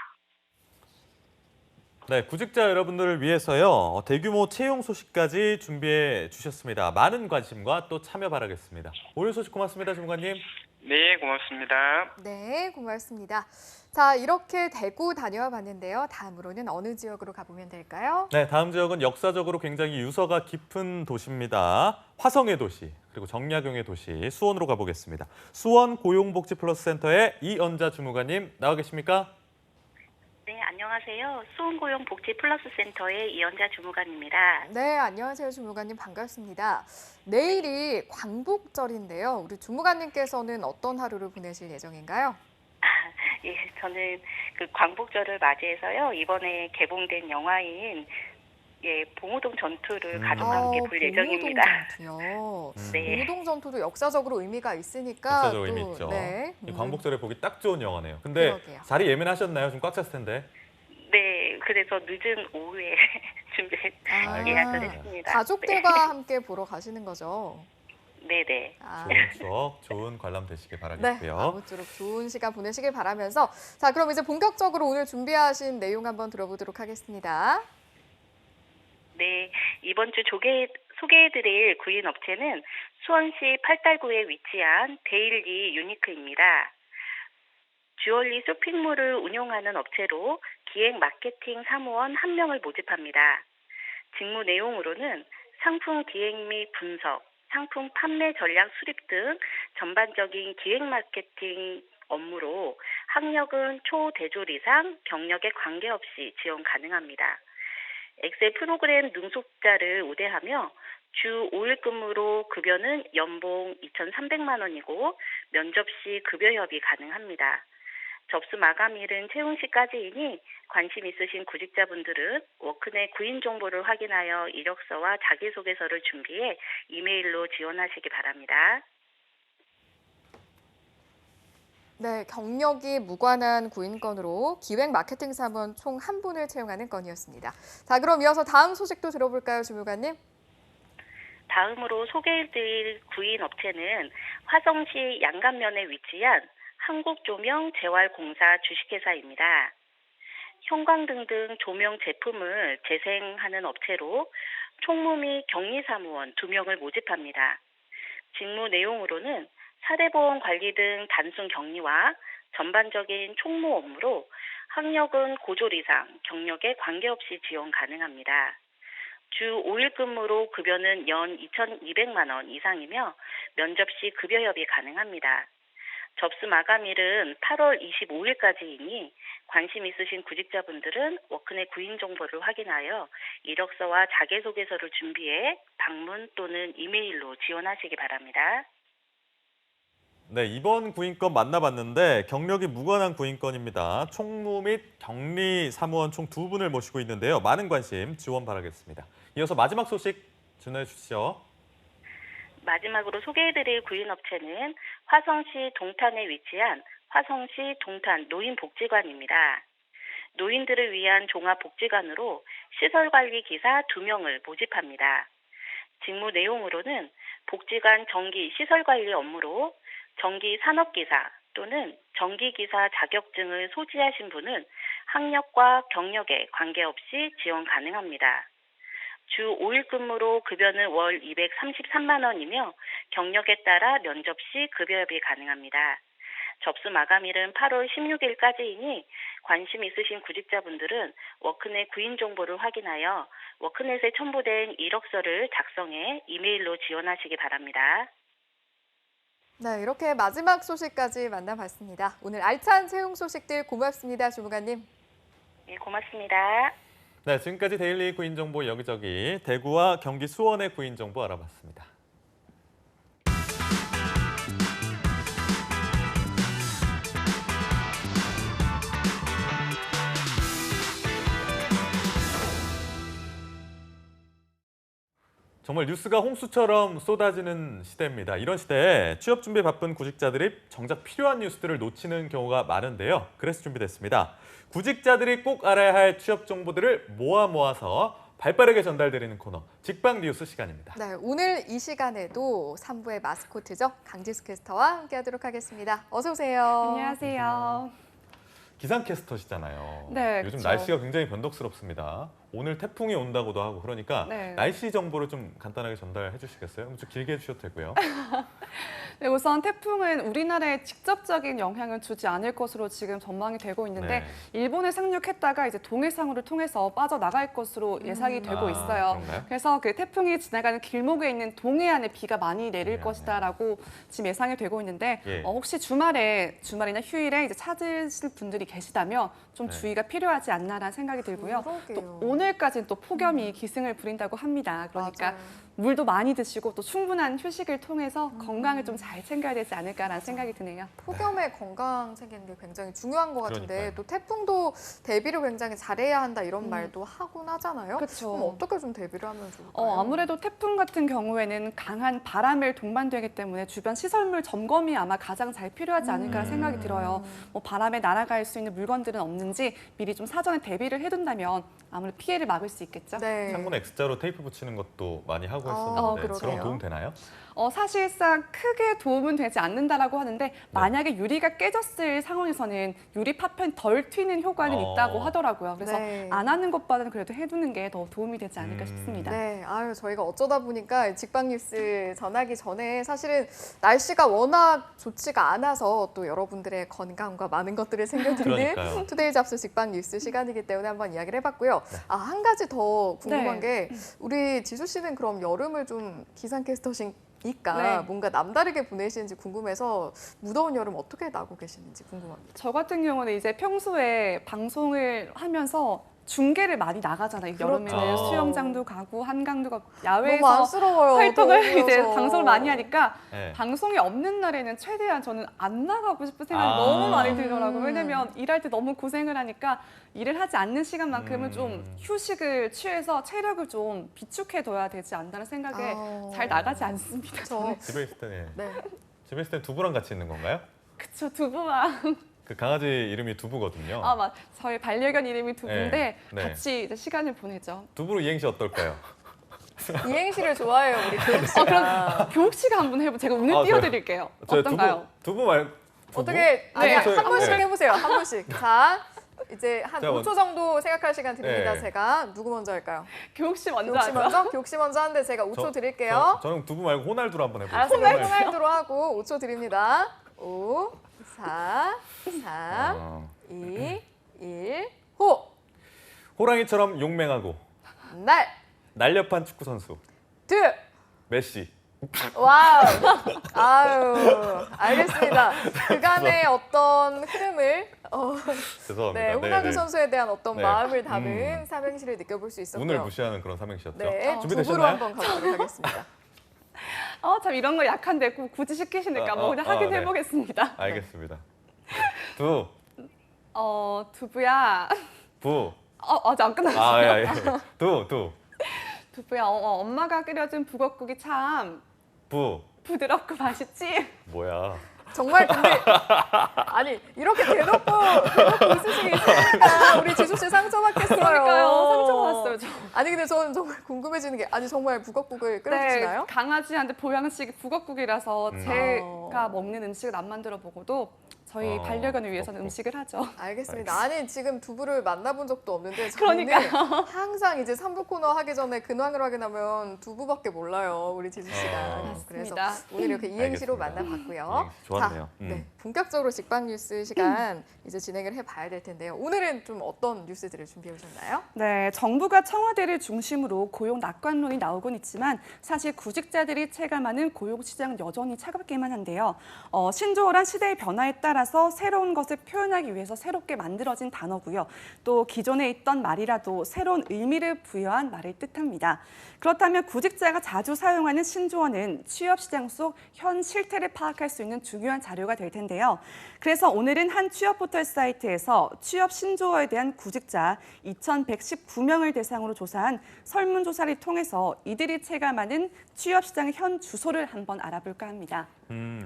네, 구직자 여러분들을 위해서요. 대규모 채용 소식까지 준비해 주셨습니다. 많은 관심과 또 참여 바라겠습니다. 오늘 소식 고맙습니다, 주무관님. 네, 고맙습니다. 네, 고맙습니다. 자, 이렇게 대구 다녀와 봤는데요. 다음으로는 어느 지역으로 가보면 될까요? 네, 다음 지역은 역사적으로 굉장히 유서가 깊은 도시입니다. 화성의 도시, 그리고 정약용의 도시, 수원으로 가보겠습니다. 수원 고용복지플러스센터의 이연자 주무관님 나와 계십니까? 네, 안녕하세요. 수원고용복지플러스센터의 이연자 주무관입니다. 네, 안녕하세요. 주무관님 반갑습니다. 내일이 광복절인데요. 우리 주무관님께서는 어떤 하루를 보내실 예정인가요? 예, 저는 그 광복절을 맞이해서요. 이번에 개봉된 영화인 봉오동 전투를 가족과 함께 볼 예정입니다. 전투요. 네. 봉오동 전투도 역사적으로 의미가 있으니까 역사적 의미 있죠. 네. 이 광복절에 보기 딱 좋은 영화네요. 근데 그러게요. 자리 예매하셨나요? 좀 꽉 찼을 텐데. 네, 그래서 늦은 오후에 예약을 했습니다. 가족들과 네. 함께 보러 가시는 거죠? 네네. 좋은 추억, 좋은 관람 되시길 바라겠고요. 네, 아무쪼록 좋은 시간 보내시길 바라면서 자, 그럼 이제 본격적으로 오늘 준비하신 내용 한번 들어보도록 하겠습니다. 네, 이번 주 소개해드릴 구인 업체는 수원시 팔달구에 위치한 데일리 유니크입니다. 주얼리 쇼핑몰을 운영하는 업체로 기획 마케팅 사무원 1명을 모집합니다. 직무 내용으로는 상품 기획 및 분석, 상품 판매 전략 수립 등 전반적인 기획 마케팅 업무로 학력은 초대졸 이상, 경력에 관계없이 지원 가능합니다. 엑셀 프로그램 능숙자를 우대하며 주 5일 근무로 급여는 연봉 2,300만 원이고 면접 시 급여 협의 가능합니다. 접수 마감일은 채용 시까지이니 관심 있으신 구직자분들은 워크넷 구인 정보를 확인하여 이력서와 자기소개서를 준비해 이메일로 지원하시기 바랍니다. 네, 경력이 무관한 구인건으로 기획 마케팅 사무원 총 1분을 채용하는 건이었습니다. 자, 그럼 이어서 다음 소식도 들어볼까요, 주무관님? 다음으로 소개해드릴 구인 업체는 화성시 양감면에 위치한 한국조명재활공사 주식회사입니다. 형광등 등 조명 제품을 재생하는 업체로 총무 및 격리사무원 2명을 모집합니다. 직무 내용으로는 사대보험 관리 등 단순 격리와 전반적인 총무 업무로 학력은 고졸 이상, 경력에 관계없이 지원 가능합니다. 주 5일 근무로 급여는 연 2,200만 원 이상이며 면접 시 급여 협의 가능합니다. 접수 마감일은 8월 25일까지이니 관심 있으신 구직자분들은 워크넷 구인 정보를 확인하여 이력서와 자기소개서를 준비해 방문 또는 이메일로 지원하시기 바랍니다. 네, 이번 구인건 만나봤는데 경력이 무관한 구인건입니다. 총무 및 격리 사무원 총 2분을 모시고 있는데요. 많은 관심 지원 바라겠습니다. 이어서 마지막 소식 전해주시죠. 마지막으로 소개해드릴 구인업체는 화성시 동탄에 위치한 화성시 동탄 노인복지관입니다. 노인들을 위한 종합복지관으로 시설관리기사 2명을 모집합니다. 직무 내용으로는 복지관 정기 시설관리 업무로 정기 산업기사 또는 정기기사 자격증을 소지하신 분은 학력과 경력에 관계없이 지원 가능합니다. 주 5일 근무로 급여는 월 233만 원이며 경력에 따라 면접 시 급여 협의 가능합니다. 접수 마감일은 8월 16일까지이니 관심 있으신 구직자분들은 워크넷 구인 정보를 확인하여 워크넷에 첨부된 이력서를 작성해 이메일로 지원하시기 바랍니다. 네, 이렇게 마지막 소식까지 만나봤습니다. 오늘 알찬 채용 소식들 고맙습니다, 주무관님. 네, 고맙습니다. 네, 지금까지 데일리 구인 정보 여기저기 대구와 경기 수원의 구인 정보 알아봤습니다. 정말 뉴스가 홍수처럼 쏟아지는 시대입니다. 이런 시대에 취업 준비에 바쁜 구직자들이 정작 필요한 뉴스들을 놓치는 경우가 많은데요. 그래서 준비됐습니다. 구직자들이 꼭 알아야 할 취업 정보들을 모아서 발빠르게 전달드리는 코너, 직방 뉴스 시간입니다. 네, 오늘 이 시간에도 3부의 마스코트죠. 강지수 캐스터와 함께하도록 하겠습니다. 어서 오세요. 안녕하세요. 기상캐스터시잖아요. 네, 요즘 그쵸. 날씨가 굉장히 변덕스럽습니다. 오늘 태풍이 온다고도 하고 그러니까 네. 날씨 정보를 좀 간단하게 전달해 주시겠어요? 좀 길게 해주셔도 되고요. 네, 우선 태풍은 우리나라에 직접적인 영향을 주지 않을 것으로 지금 전망이 되고 있는데 일본에 상륙했다가 이제 동해상으로 통해서 빠져나갈 것으로 예상이 되고 있어요. 그런가요? 그래서 그 태풍이 지나가는 길목에 있는 동해안에 비가 많이 내릴 것이다라고 지금 예상이 되고 있는데 혹시 주말이나 휴일에 이제 찾으실 분들이 계시다면 좀 주의가 필요하지 않나라는 생각이 들고요. 또 오늘까지는 또 폭염이 기승을 부린다고 합니다. 그러니까 물도 많이 드시고 또 충분한 휴식을 통해서 건강을 좀 잘 챙겨야 되지 않을까라는 생각이 드네요. 폭염에 건강 챙기는 게 굉장히 중요한 것 같은데 그러니까요. 또 태풍도 대비를 굉장히 잘해야 한다 이런 말도 하곤 하잖아요. 그쵸. 그럼 어떻게 좀 대비를 하면 좋을까요? 아무래도 태풍 같은 경우에는 강한 바람을 동반되기 때문에 주변 시설물 점검이 아마 가장 잘 필요하지 않을까 생각이 들어요. 뭐 바람에 날아갈 수 있는 물건들은 없는지 미리 좀 사전에 대비를 해둔다면 아무래도 피해를 막을 수 있겠죠. 창문에 X자로 테이프 붙이는 것도 많이 하고 했었는데 그런 도움 되나요? 사실상 크게 도움은 되지 않는다라고 하는데 만약에 유리가 깨졌을 상황에서는 유리 파편이 덜 튀는 효과는 있다고 하더라고요. 그래서 안 하는 것보다는 그래도 해두는 게 더 도움이 되지 않을까 싶습니다. 네, 저희가 어쩌다 보니까 직방 뉴스 전하기 전에 사실은 날씨가 워낙 좋지가 않아서 또 여러분들의 건강과 많은 것들을 챙겨드리는 투데이 잡스 직방 뉴스 시간이기 때문에 한번 이야기를 해봤고요. 한 가지 더 궁금한 게 우리 지수 씨는 그럼 여름을 좀 기상캐스터시니까 뭔가 남다르게 보내시는지 궁금해서 무더운 여름 어떻게 나고 계시는지 궁금합니다. 저 같은 경우는 이제 평소에 방송을 하면서 중계를 많이 나가잖아요. 여름에는 수영장도 가고 한강도 가고 야외에서 활동을 이제 방송을 많이 하니까 방송이 없는 날에는 최대한 저는 안 나가고 싶은 생각이 너무 많이 들더라고요. 왜냐면 일할 때 너무 고생을 하니까 일을 하지 않는 시간만큼은 좀 휴식을 취해서 체력을 좀 비축해둬야 되지 않나는 생각에 잘 나가지 않습니다. 집에 있을 때는 집에 있을 때 두부랑 같이 있는 건가요? 그쵸, 두부랑. 그 강아지 이름이 두부거든요. 저희 반려견 이름이 두부인데 같이 이제 시간을 보내죠. 두부로 이행시 어떨까요? 이행시를 좋아해요, 우리 교욱 씨가. 그럼 교욱 씨가 한번 해보세요. 제가 오늘 띄워드릴게요. 어떤가요? 두부 말고 어떻게 한 번씩 해보세요. 한 번씩. 자, 이제 한 5초 정도 생각할 시간 드립니다. 제가 누구 먼저 할까요? 교욱 씨 먼저 하죠. 교욱 씨 먼저 하는데 제가 5초 드릴게요. 저는 두부 말고 호날두로 한번 해볼게요. 알았어요. 호날두로 하고 5초 드립니다. 5, 4, 3, 2, 1, 호! 호랑이처럼 용맹하고 날렵한 축구 선수 메시. 와우. 알겠습니다. 그간의 어떤 흐름을 죄송합니다. 호날두 선수에 대한 어떤 마음을 담은 삼행시를 느껴볼 수 있었고요. 운을 무시하는 그런 삼행시였죠. 준비되셨나요? 두부로 한번 가보도록 하겠습니다. 참 이런 거 약한데 굳이 시키시니까 그냥 하긴 해보겠습니다. 알겠습니다. 두부야. 아직 안 끝났어요. 두부야, 엄마가 끓여준 북엇국이 참 부드럽고 맛있지? 뭐야. 정말 근데 아니 이렇게 대놓고 웃으시기 있으니까 우리 지수 씨 상처받겠어요. 그러니까요. 상처받았어요. 아니 근데 저는 정말 궁금해지는 게 정말 북엇국을 끓여주시나요? 강아지한테 보양식이 북엇국이라서 제가 먹는 음식을 안 만들어 보고도 저희 반려견을 위해서는 음식을 하죠. 알겠습니다. 아니 지금 두부를 만나본 적도 없는데 저는 항상 이제 3부 코너 하기 전에 근황을 확인하면 두부밖에 몰라요. 우리 지수 씨가. 그래서 오늘 이렇게 이행시로 만나봤고요. 좋았네요. 본격적으로 직방 뉴스 시간 이제 진행을 해봐야 될 텐데요. 오늘은 좀 어떤 뉴스들을 준비해 오셨나요? 네, 정부가 청와대를 중심으로 고용 낙관론이 나오곤 있지만 사실 구직자들이 체감하는 고용 시장은 여전히 차갑기만 한데요. 신조어란 시대의 변화에 따라서 새로운 것을 표현하기 위해서 새롭게 만들어진 단어고요. 또 기존에 있던 말이라도 새로운 의미를 부여한 말을 뜻합니다. 그렇다면 구직자가 자주 사용하는 신조어는 취업 시장 속 현 실태를 파악할 수 있는 중요한 자료가 될 텐데요. 그래서 오늘은 한 취업 포털 사이트에서 취업 신조어에 대한 구직자 2,119명을 대상으로 조사한 설문조사를 통해서 이들이 체감하는 취업 시장의 현 주소를 한번 알아볼까 합니다.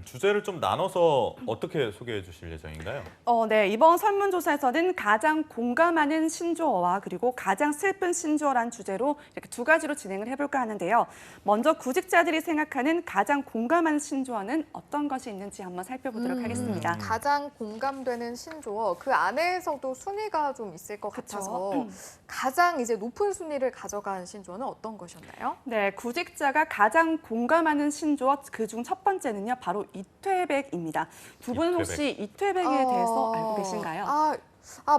주제를 좀 나눠서 어떻게 소개해 소개해 주실 예정인가요? 네, 이번 설문조사에서는 가장 공감하는 신조어와 그리고 가장 슬픈 신조어라는 주제로 이렇게 두 가지로 진행을 해볼까 하는데요. 먼저 구직자들이 생각하는 가장 공감하는 신조어는 어떤 것이 있는지 한번 살펴보도록 하겠습니다. 가장 공감되는 신조어, 그 안에서도 순위가 좀 있을 것 그쵸? 같아서 가장 이제 높은 순위를 가져간 신조어는 어떤 것이었나요? 네, 구직자가 가장 공감하는 신조어 그중 첫 번째는요, 바로 이퇴백입니다. 두 분은 혹시 이퇴백에 대해서 알고 계신가요?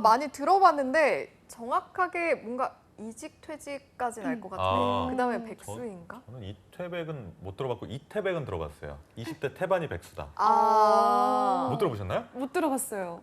많이 들어봤는데 정확하게 뭔가 이직퇴직까지는 알 것 같은데 그다음에 백수인가? 저는 이퇴백은 못 들어봤고 이퇴백은 들어봤어요. 20대 태반이 백수다. 못 들어보셨나요? 못 들어봤어요.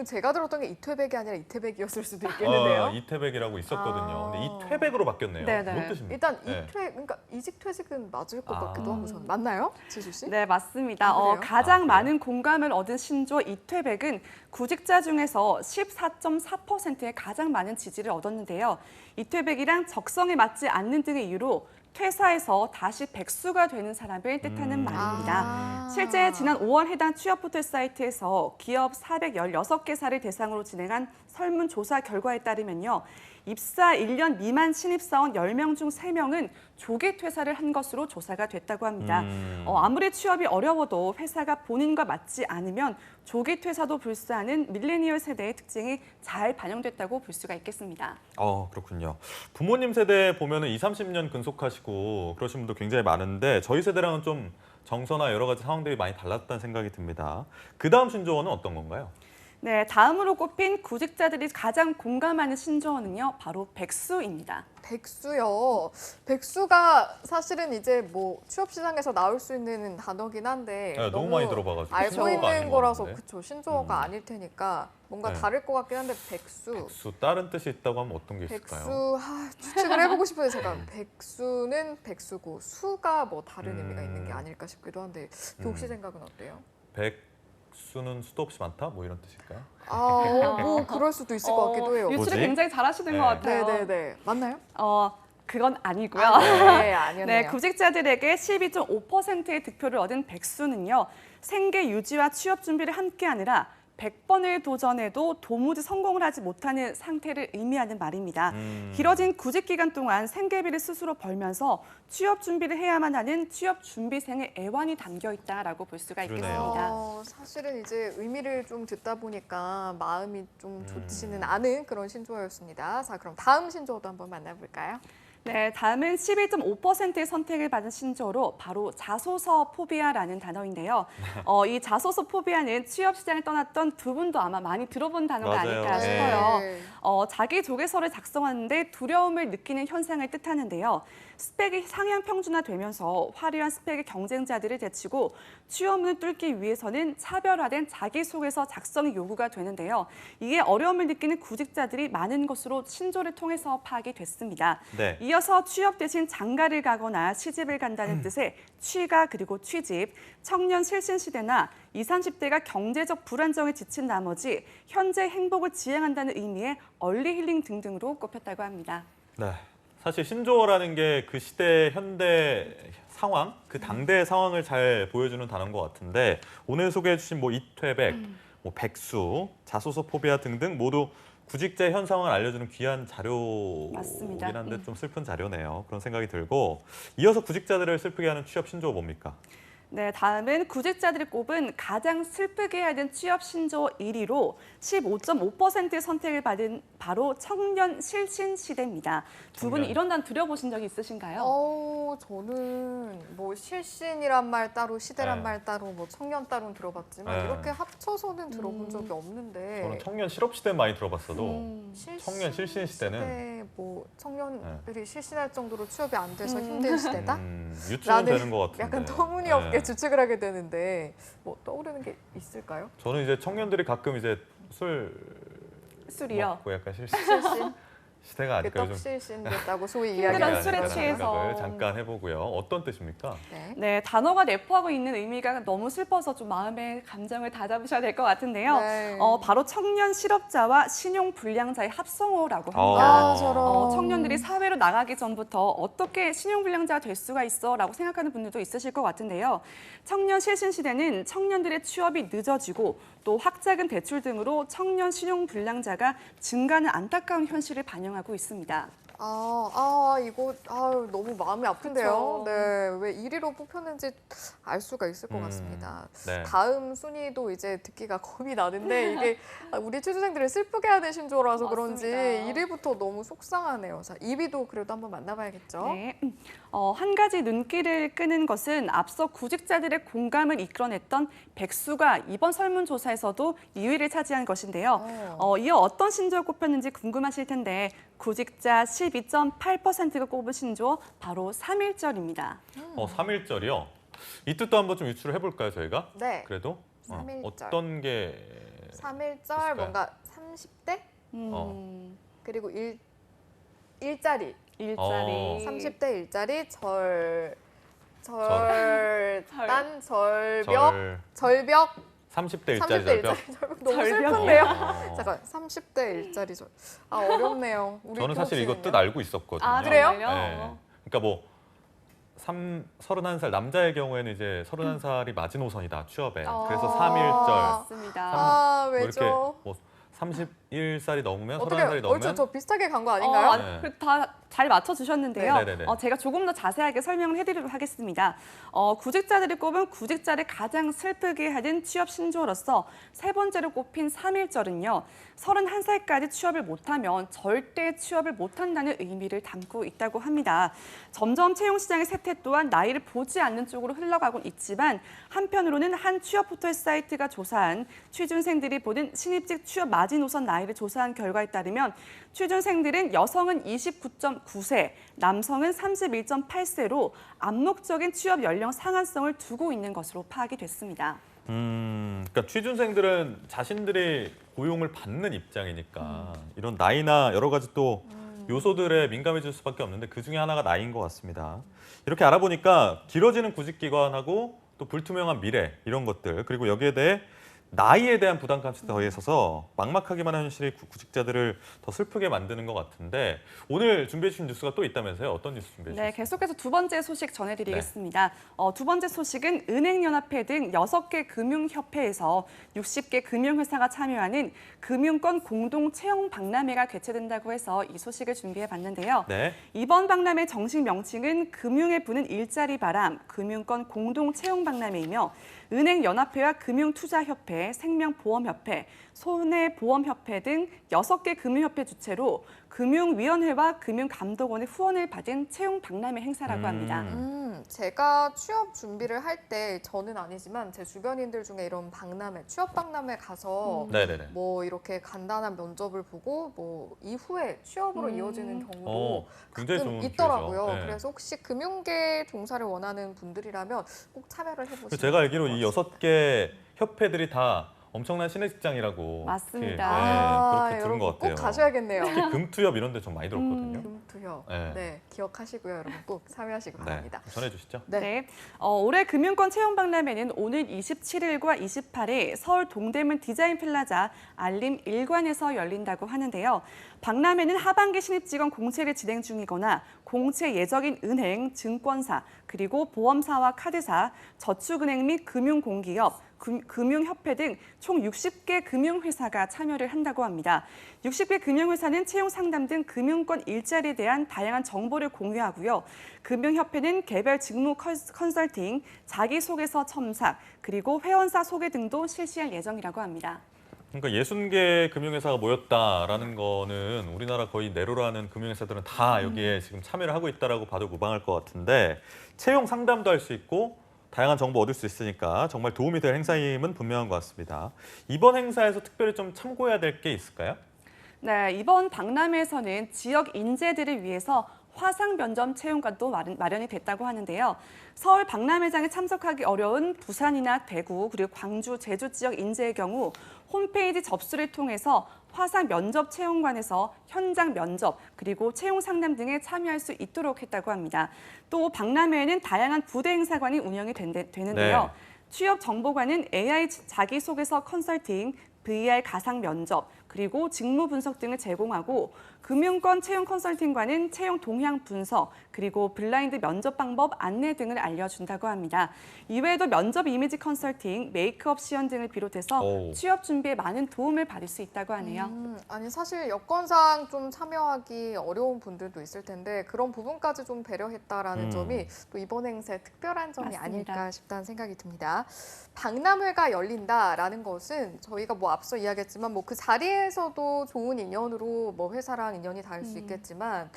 제가 들었던 게 이퇴백이 아니라 이태백이었을 수도 있겠는데요. 이퇴백이라고 있었거든요. 근데 이퇴백으로 바뀌었네요. 뭔 뜻입니까? 일단 그러니까 이직퇴직은 맞을 것 같기도 하고 저는. 맞나요? 지수 씨? 네, 맞습니다. 가장 많은 공감을 얻은 신조어 이퇴백은 구직자 중에서 14.4%의 가장 많은 지지를 얻었는데요. 이퇴백이란 적성에 맞지 않는 등의 이유로 퇴사해서 다시 백수가 되는 사람을 뜻하는 말입니다. 실제 지난 5월 해당 취업포털 사이트에서 기업 416개사를 대상으로 진행한 설문조사 결과에 따르면요. 입사 1년 미만 신입사원 10명 중 3명은 조기 퇴사를 한 것으로 조사가 됐다고 합니다. 아무리 취업이 어려워도 회사가 본인과 맞지 않으면 조기 퇴사도 불사하는 밀레니얼 세대의 특징이 잘 반영됐다고 볼 수가 있겠습니다. 그렇군요. 부모님 세대 보면은 20, 30년 근속하시고 그러신 분도 굉장히 많은데 저희 세대랑은 좀 정서나 여러 가지 상황들이 많이 달랐다는 생각이 듭니다. 그 다음 신조어는 어떤 건가요? 네, 다음으로 꼽힌 구직자들이 가장 공감하는 신조어는요, 바로 백수입니다. 백수요. 백수가 사실은 이제 뭐 취업 시장에서 나올 수 있는 단어긴 한데 너무 많이 들어봐가지고 알고 있는 거라서 그쵸, 신조어가 아닐 테니까 뭔가 다를 것 같긴 한데 백수. 다른 뜻이 있다고 하면 어떤 게 있을까요? 추측을 해보고 싶은데 제가 백수는 백수고 수가 뭐 다른 의미가 있는 게 아닐까 싶기도 한데 혹시 생각은 어때요? 백수는 수도 없이 많다? 뭐 이런 뜻일까요? 뭐 그럴 수도 있을 것 같기도 해요. 유추를 굉장히 잘하시는 것 같아요. 네네네. 맞나요? 그건 아니고요. 아니었네요. 네, 구직자들에게 12.5%의 득표를 얻은 백수는요. 생계 유지와 취업 준비를 함께 하느라 100번을 도전해도 도무지 성공을 하지 못하는 상태를 의미하는 말입니다. 길어진 구직 기간 동안 생계비를 스스로 벌면서 취업 준비를 해야만 하는 취업 준비생의 애환이 담겨 있다라고 볼 수가 있겠습니다. 사실은 이제 의미를 좀 듣다 보니까 마음이 좀 좋지는 않은 그런 신조어였습니다. 자, 그럼 다음 신조어도 한번 만나볼까요? 네, 다음은 11.5%의 선택을 받은 신조어로 바로 자소서 포비아라는 단어인데요. 이 자소서 포비아는 취업 시장을 떠났던 두 분도 아마 많이 들어본 단어가 아닐까 싶어요. 자기소개서를 작성하는데 두려움을 느끼는 현상을 뜻하는데요. 스펙이 상향 평준화되면서 화려한 스펙의 경쟁자들을 제치고 취업문을 뚫기 위해서는 차별화된 자기소개서 작성이 요구가 되는데요. 이게 어려움을 느끼는 구직자들이 많은 것으로 신조를 통해서 파악이 됐습니다. 네. 이어서 취업 대신 장가를 가거나 시집을 간다는 뜻의 취가 그리고 취집, 청년 실신 시대나 20, 30대가 경제적 불안정에 지친 나머지 현재 행복을 지향한다는 의미의 얼리 힐링 등등으로 꼽혔다고 합니다. 네. 사실 신조어라는 게 그 시대 현대 상황, 그 당대의 상황을 잘 보여주는 단어인 것 같은데 오늘 소개해 주신 뭐 이퇴백, 뭐 백수, 자소서 포비아 등등 모두 구직자의 현 상황을 알려주는 귀한 자료이긴 한데 좀 슬픈 자료네요. 그런 생각이 들고 이어서 구직자들을 슬프게 하는 취업 신조어 뭡니까? 네, 다음은 구직자들이 꼽은 가장 슬프게 해야 되는 취업 신조어 1위로 15.5%의 선택을 받은 바로 청년 실신 시대입니다. 두 분이 이런 단어 들어보신 적이 있으신가요? 저는 뭐 실신이란 말 따로, 시대란 말 따로, 뭐 청년 따로는 들어봤지만 이렇게 합쳐서는 들어본 적이 없는데. 저는 청년 실업 시대 많이 들어봤어도 청년 실신 시대는 뭐 청년들이 실신할 정도로 취업이 안 돼서 힘든 시대다? 유추는 되는 것 같은데. 약간 터무니없게 추측을 하게 되는데 뭐 떠오르는 게 있을까요? 저는 이제 청년들이 가끔 이제 술이요? 먹고 약간 실신? 시대가 아닐까요? 좀 떡실신 됐다고 소위 힘들어 이야기하는 술에 아닐까라는 취해서. 생각을 잠깐 해보고요. 어떤 뜻입니까? 네, 단어가 내포하고 있는 의미가 너무 슬퍼서 좀 마음의 감정을 다잡으셔야 될 것 같은데요. 네. 바로 청년 실업자와 신용 불량자의 합성어라고 합니다. 저런. 청년들이 사회로 나가기 전부터 어떻게 신용 불량자가 될 수가 있어라고 생각하는 분들도 있으실 것 같은데요. 청년 실신 시대는 청년들의 취업이 늦어지고 또 학자금 대출 등으로 청년 신용 불량자가 증가하는 안타까운 현실을 반영하고 있습니다. 이거 너무 마음이 아픈데요. 그쵸. 네, 왜 1위로 뽑혔는지 알 수가 있을 것 같습니다. 네. 다음 순위도 이제 듣기가 겁이 나는데 이게 우리 취준생들을 슬프게 하는 신조어라서 그런지 맞습니다. 1위부터 너무 속상하네요. 자, 2위도 그래도 한번 만나봐야겠죠. 네. 한 가지 눈길을 끄는 것은 앞서 구직자들의 공감을 이끌어냈던 백수가 이번 설문조사에서도 2위를 차지한 것인데요. 이어 어떤 신조어 꼽혔는지 궁금하실 텐데 구직자 12.8%가 꼽은 신조어 바로 3.1절입니다. 3.1절이요? 이 뜻도 한번 좀 유출을 해볼까요, 저희가? 네. 그래도? 3.1절. 어떤 게 3.1절 뭔가 30대? 그리고 일자리. 30대 일자리, 절벽. 30대 일자리 절벽. 너무 슬픈데요? 잠깐, 30대 일자리 절벽. 어렵네요. 저는 사실 이거 뜻 알고 있었거든요. 그래요? 네. 그러니까 뭐 31살 남자의 경우에는 이제 31살이 마지노선이다 취업에. 그래서 3.1절. 맞습니다. 왜죠? 뭐 31살이 넘으면 어떻게 31살이 넘으면 저 비슷하게 간 거 아닌가요? 네. 다 잘 맞춰주셨는데요. 네네네. 제가 조금 더 자세하게 설명을 해드리도록 하겠습니다. 구직자들이 꼽은 구직자를 가장 슬프게 하는 취업 신조어로서 세 번째로 꼽힌 3.1절은요. 31살까지 취업을 못하면 절대 취업을 못한다는 의미를 담고 있다고 합니다. 점점 채용시장의 세태 또한 나이를 보지 않는 쪽으로 흘러가고 있지만 한편으로는 한 취업 포털 사이트가 조사한 취준생들이 보는 신입직 취업 마지노선 나이를 조사한 결과에 따르면 취준생들은 여성은 29.9세, 남성은 31.8세로 암묵적인 취업 연령 상한성을 두고 있는 것으로 파악이 됐습니다. 그러니까 취준생들은 자신들이 고용을 받는 입장이니까 이런 나이나 여러 가지 또 요소들에 민감해질 수밖에 없는데 그중에 하나가 나이인 것 같습니다. 이렇게 알아보니까 길어지는 구직기간하고 또 불투명한 미래 이런 것들 그리고 여기에 대해 나이에 대한 부담감이 더해져서 막막하기만 한 현실이 구직자들을 더 슬프게 만드는 것 같은데 오늘 준비해 주신 뉴스가 또 있다면서요? 어떤 뉴스 준비해 주셨어요? 네, 계속해서 두 번째 소식 전해드리겠습니다. 두 번째 소식은 은행연합회 등 6개 금융협회에서 60개 금융회사가 참여하는 금융권 공동 채용 박람회가 개최된다고 해서 이 소식을 준비해봤는데요. 네. 이번 박람회 정식 명칭은 금융에 부는 일자리 바람 금융권 공동 채용 박람회이며 은행연합회와 금융투자협회, 생명보험협회, 손해보험협회 등 6개 금융협회 주최로 금융위원회와 금융감독원의 후원을 받은 채용 박람회 행사라고 합니다. 제가 취업 준비를 할 때 저는 아니지만 제 주변인들 중에 이런 박람회, 취업 박람회 가서 뭐 이렇게 간단한 면접을 보고 뭐 이후에 취업으로 이어지는 경우도 가끔 있더라고요. 네. 그래서 혹시 금융계 종사를 원하는 분들이라면 꼭 참여를 해보시면 제가 알기로 이 6개 협회들이 다 엄청난 신입직장이라고 맞습니다. 그렇게 들은 것 같아요. 꼭 가셔야겠네요. 특히 금투협 이런 데 좀 많이 들었거든요. 금투협. 네. 네, 기억하시고요. 여러분 꼭 참여하시기 바랍니다. 전해주시죠. 네. 올해 금융권 채용 박람회는 오늘 27일과 28일 서울 동대문 디자인 플라자 알림 1관에서 열린다고 하는데요. 박람회는 하반기 신입직원 공채를 진행 중이거나 공채 예정인 은행, 증권사, 그리고 보험사와 카드사, 저축은행 및 금융공기업, 금융협회 등 총 60개 금융회사가 참여를 한다고 합니다. 60개 금융회사는 채용 상담 등 금융권 일자리에 대한 다양한 정보를 공유하고요. 금융협회는 개별 직무 컨설팅, 자기소개서 첨삭, 그리고 회원사 소개 등도 실시할 예정이라고 합니다. 그러니까 60개 금융회사가 모였다라는 거는 우리나라 거의 내로라는 금융회사들은 다 여기에 지금 참여를 하고 있다라고 봐도 무방할 것 같은데 채용 상담도 할 수 있고 다양한 정보 얻을 수 있으니까 정말 도움이 될 행사임은 분명한 것 같습니다. 이번 행사에서 특별히 좀 참고해야 될 게 있을까요? 네, 이번 박람회에서는 지역 인재들을 위해서 화상 면접 채용관도 마련이 됐다고 하는데요. 서울 박람회장에 참석하기 어려운 부산이나 대구 그리고 광주, 제주 지역 인재의 경우 홈페이지 접수를 통해서 화상 면접 채용관에서 현장 면접 그리고 채용 상담 등에 참여할 수 있도록 했다고 합니다. 또 박람회에는 다양한 부대 행사관이 운영이 되는데요. 취업 정보관은 AI 자기소개서 컨설팅, VR 가상 면접, 그리고 직무 분석 등을 제공하고 금융권 채용 컨설팅과는 채용 동향 분석, 그리고 블라인드 면접 방법 안내 등을 알려준다고 합니다. 이외에도 면접 이미지 컨설팅, 메이크업 시연 등을 비롯해서 취업 준비에 많은 도움을 받을 수 있다고 하네요. 아니 사실 여건상 좀 참여하기 어려운 분들도 있을 텐데 그런 부분까지 좀 배려했다라는 점이 또 이번 행사의 특별한 점이 맞습니다. 아닐까 싶다는 생각이 듭니다. 박람회가 열린다라는 것은 저희가 뭐 앞서 이야기했지만 뭐 그 자리에서도 좋은 인연으로 뭐 회사랑 인연이 닿을 수 있겠지만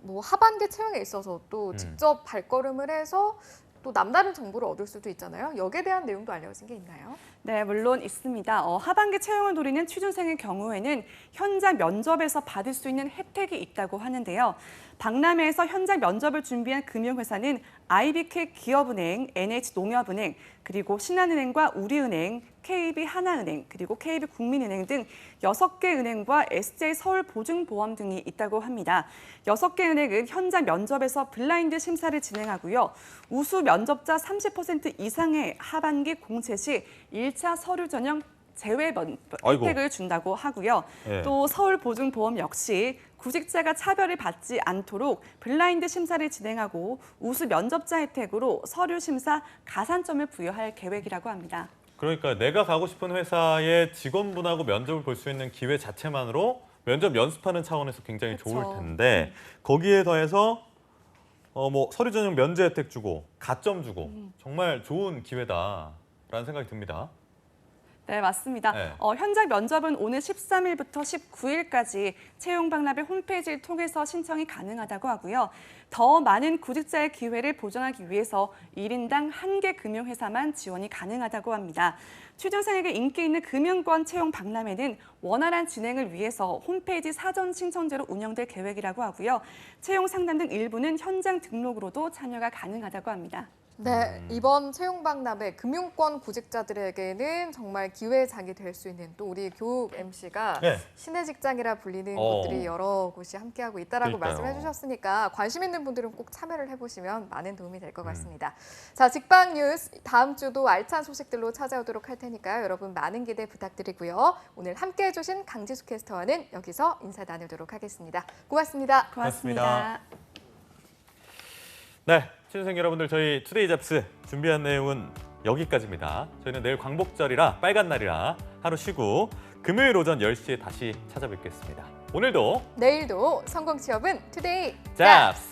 뭐 하반기 채용에 있어서 또 직접 발걸음을 해서 또 남다른 정보를 얻을 수도 있잖아요. 여기에 대한 내용도 알려진 게 있나요? 네, 물론 있습니다. 하반기 채용을 노리는 취준생의 경우에는 현장 면접에서 받을 수 있는 혜택이 있다고 하는데요. 박람회에서 현장 면접을 준비한 금융회사는 IBK 기업은행, NH농협은행, 그리고 신한은행과 우리은행, KB하나은행, 그리고 KB국민은행 등 6개 은행과 SJ서울보증보험 등이 있다고 합니다. 6개 은행은 현장 면접에서 블라인드 심사를 진행하고요. 우수 면접자 30% 이상의 하반기 공채 시 1차 서류 전형 제외 혜택을 준다고 하고요. 네. 또 서울보증보험 역시 구직자가 차별을 받지 않도록 블라인드 심사를 진행하고 우수 면접자 혜택으로 서류 심사 가산점을 부여할 계획이라고 합니다. 그러니까 내가 가고 싶은 회사의 직원분하고 면접을 볼 수 있는 기회 자체만으로 면접 연습하는 차원에서 굉장히 좋을 텐데 거기에 더해서 뭐 서류 전형 면제 혜택 주고 가점 주고 정말 좋은 기회다라는 생각이 듭니다. 네, 맞습니다. 네. 현장 면접은 오늘 13일부터 19일까지 채용박람회 홈페이지를 통해서 신청이 가능하다고 하고요. 더 많은 구직자의 기회를 보장하기 위해서 1인당 1개 금융회사만 지원이 가능하다고 합니다. 취준생에게 인기 있는 금융권 채용 박람회는 원활한 진행을 위해서 홈페이지 사전 신청제로 운영될 계획이라고 하고요. 채용 상담 등 일부는 현장 등록으로도 참여가 가능하다고 합니다. 네, 이번 채용박람회 금융권 구직자들에게는 정말 기회장이 될 수 있는 또 우리 교육 MC가 신의 직장이라 불리는 곳들이 여러 곳이 함께하고 있다라고 말씀해 주셨으니까 관심 있는 분들은 꼭 참여를 해보시면 많은 도움이 될 것 같습니다. 자, 직방 뉴스 다음 주도 알찬 소식들로 찾아오도록 할 테니까요. 여러분 많은 기대 부탁드리고요. 오늘 함께해 주신 강지수 캐스터와는 여기서 인사 나누도록 하겠습니다. 고맙습니다. 고맙습니다. 네, 취준생 여러분들 저희 투데이 잡스 준비한 내용은 여기까지입니다. 저희는 내일 광복절이라 빨간 날이라 하루 쉬고 금요일 오전 10시에 다시 찾아뵙겠습니다. 오늘도 내일도 성공 취업은 투데이 잡스!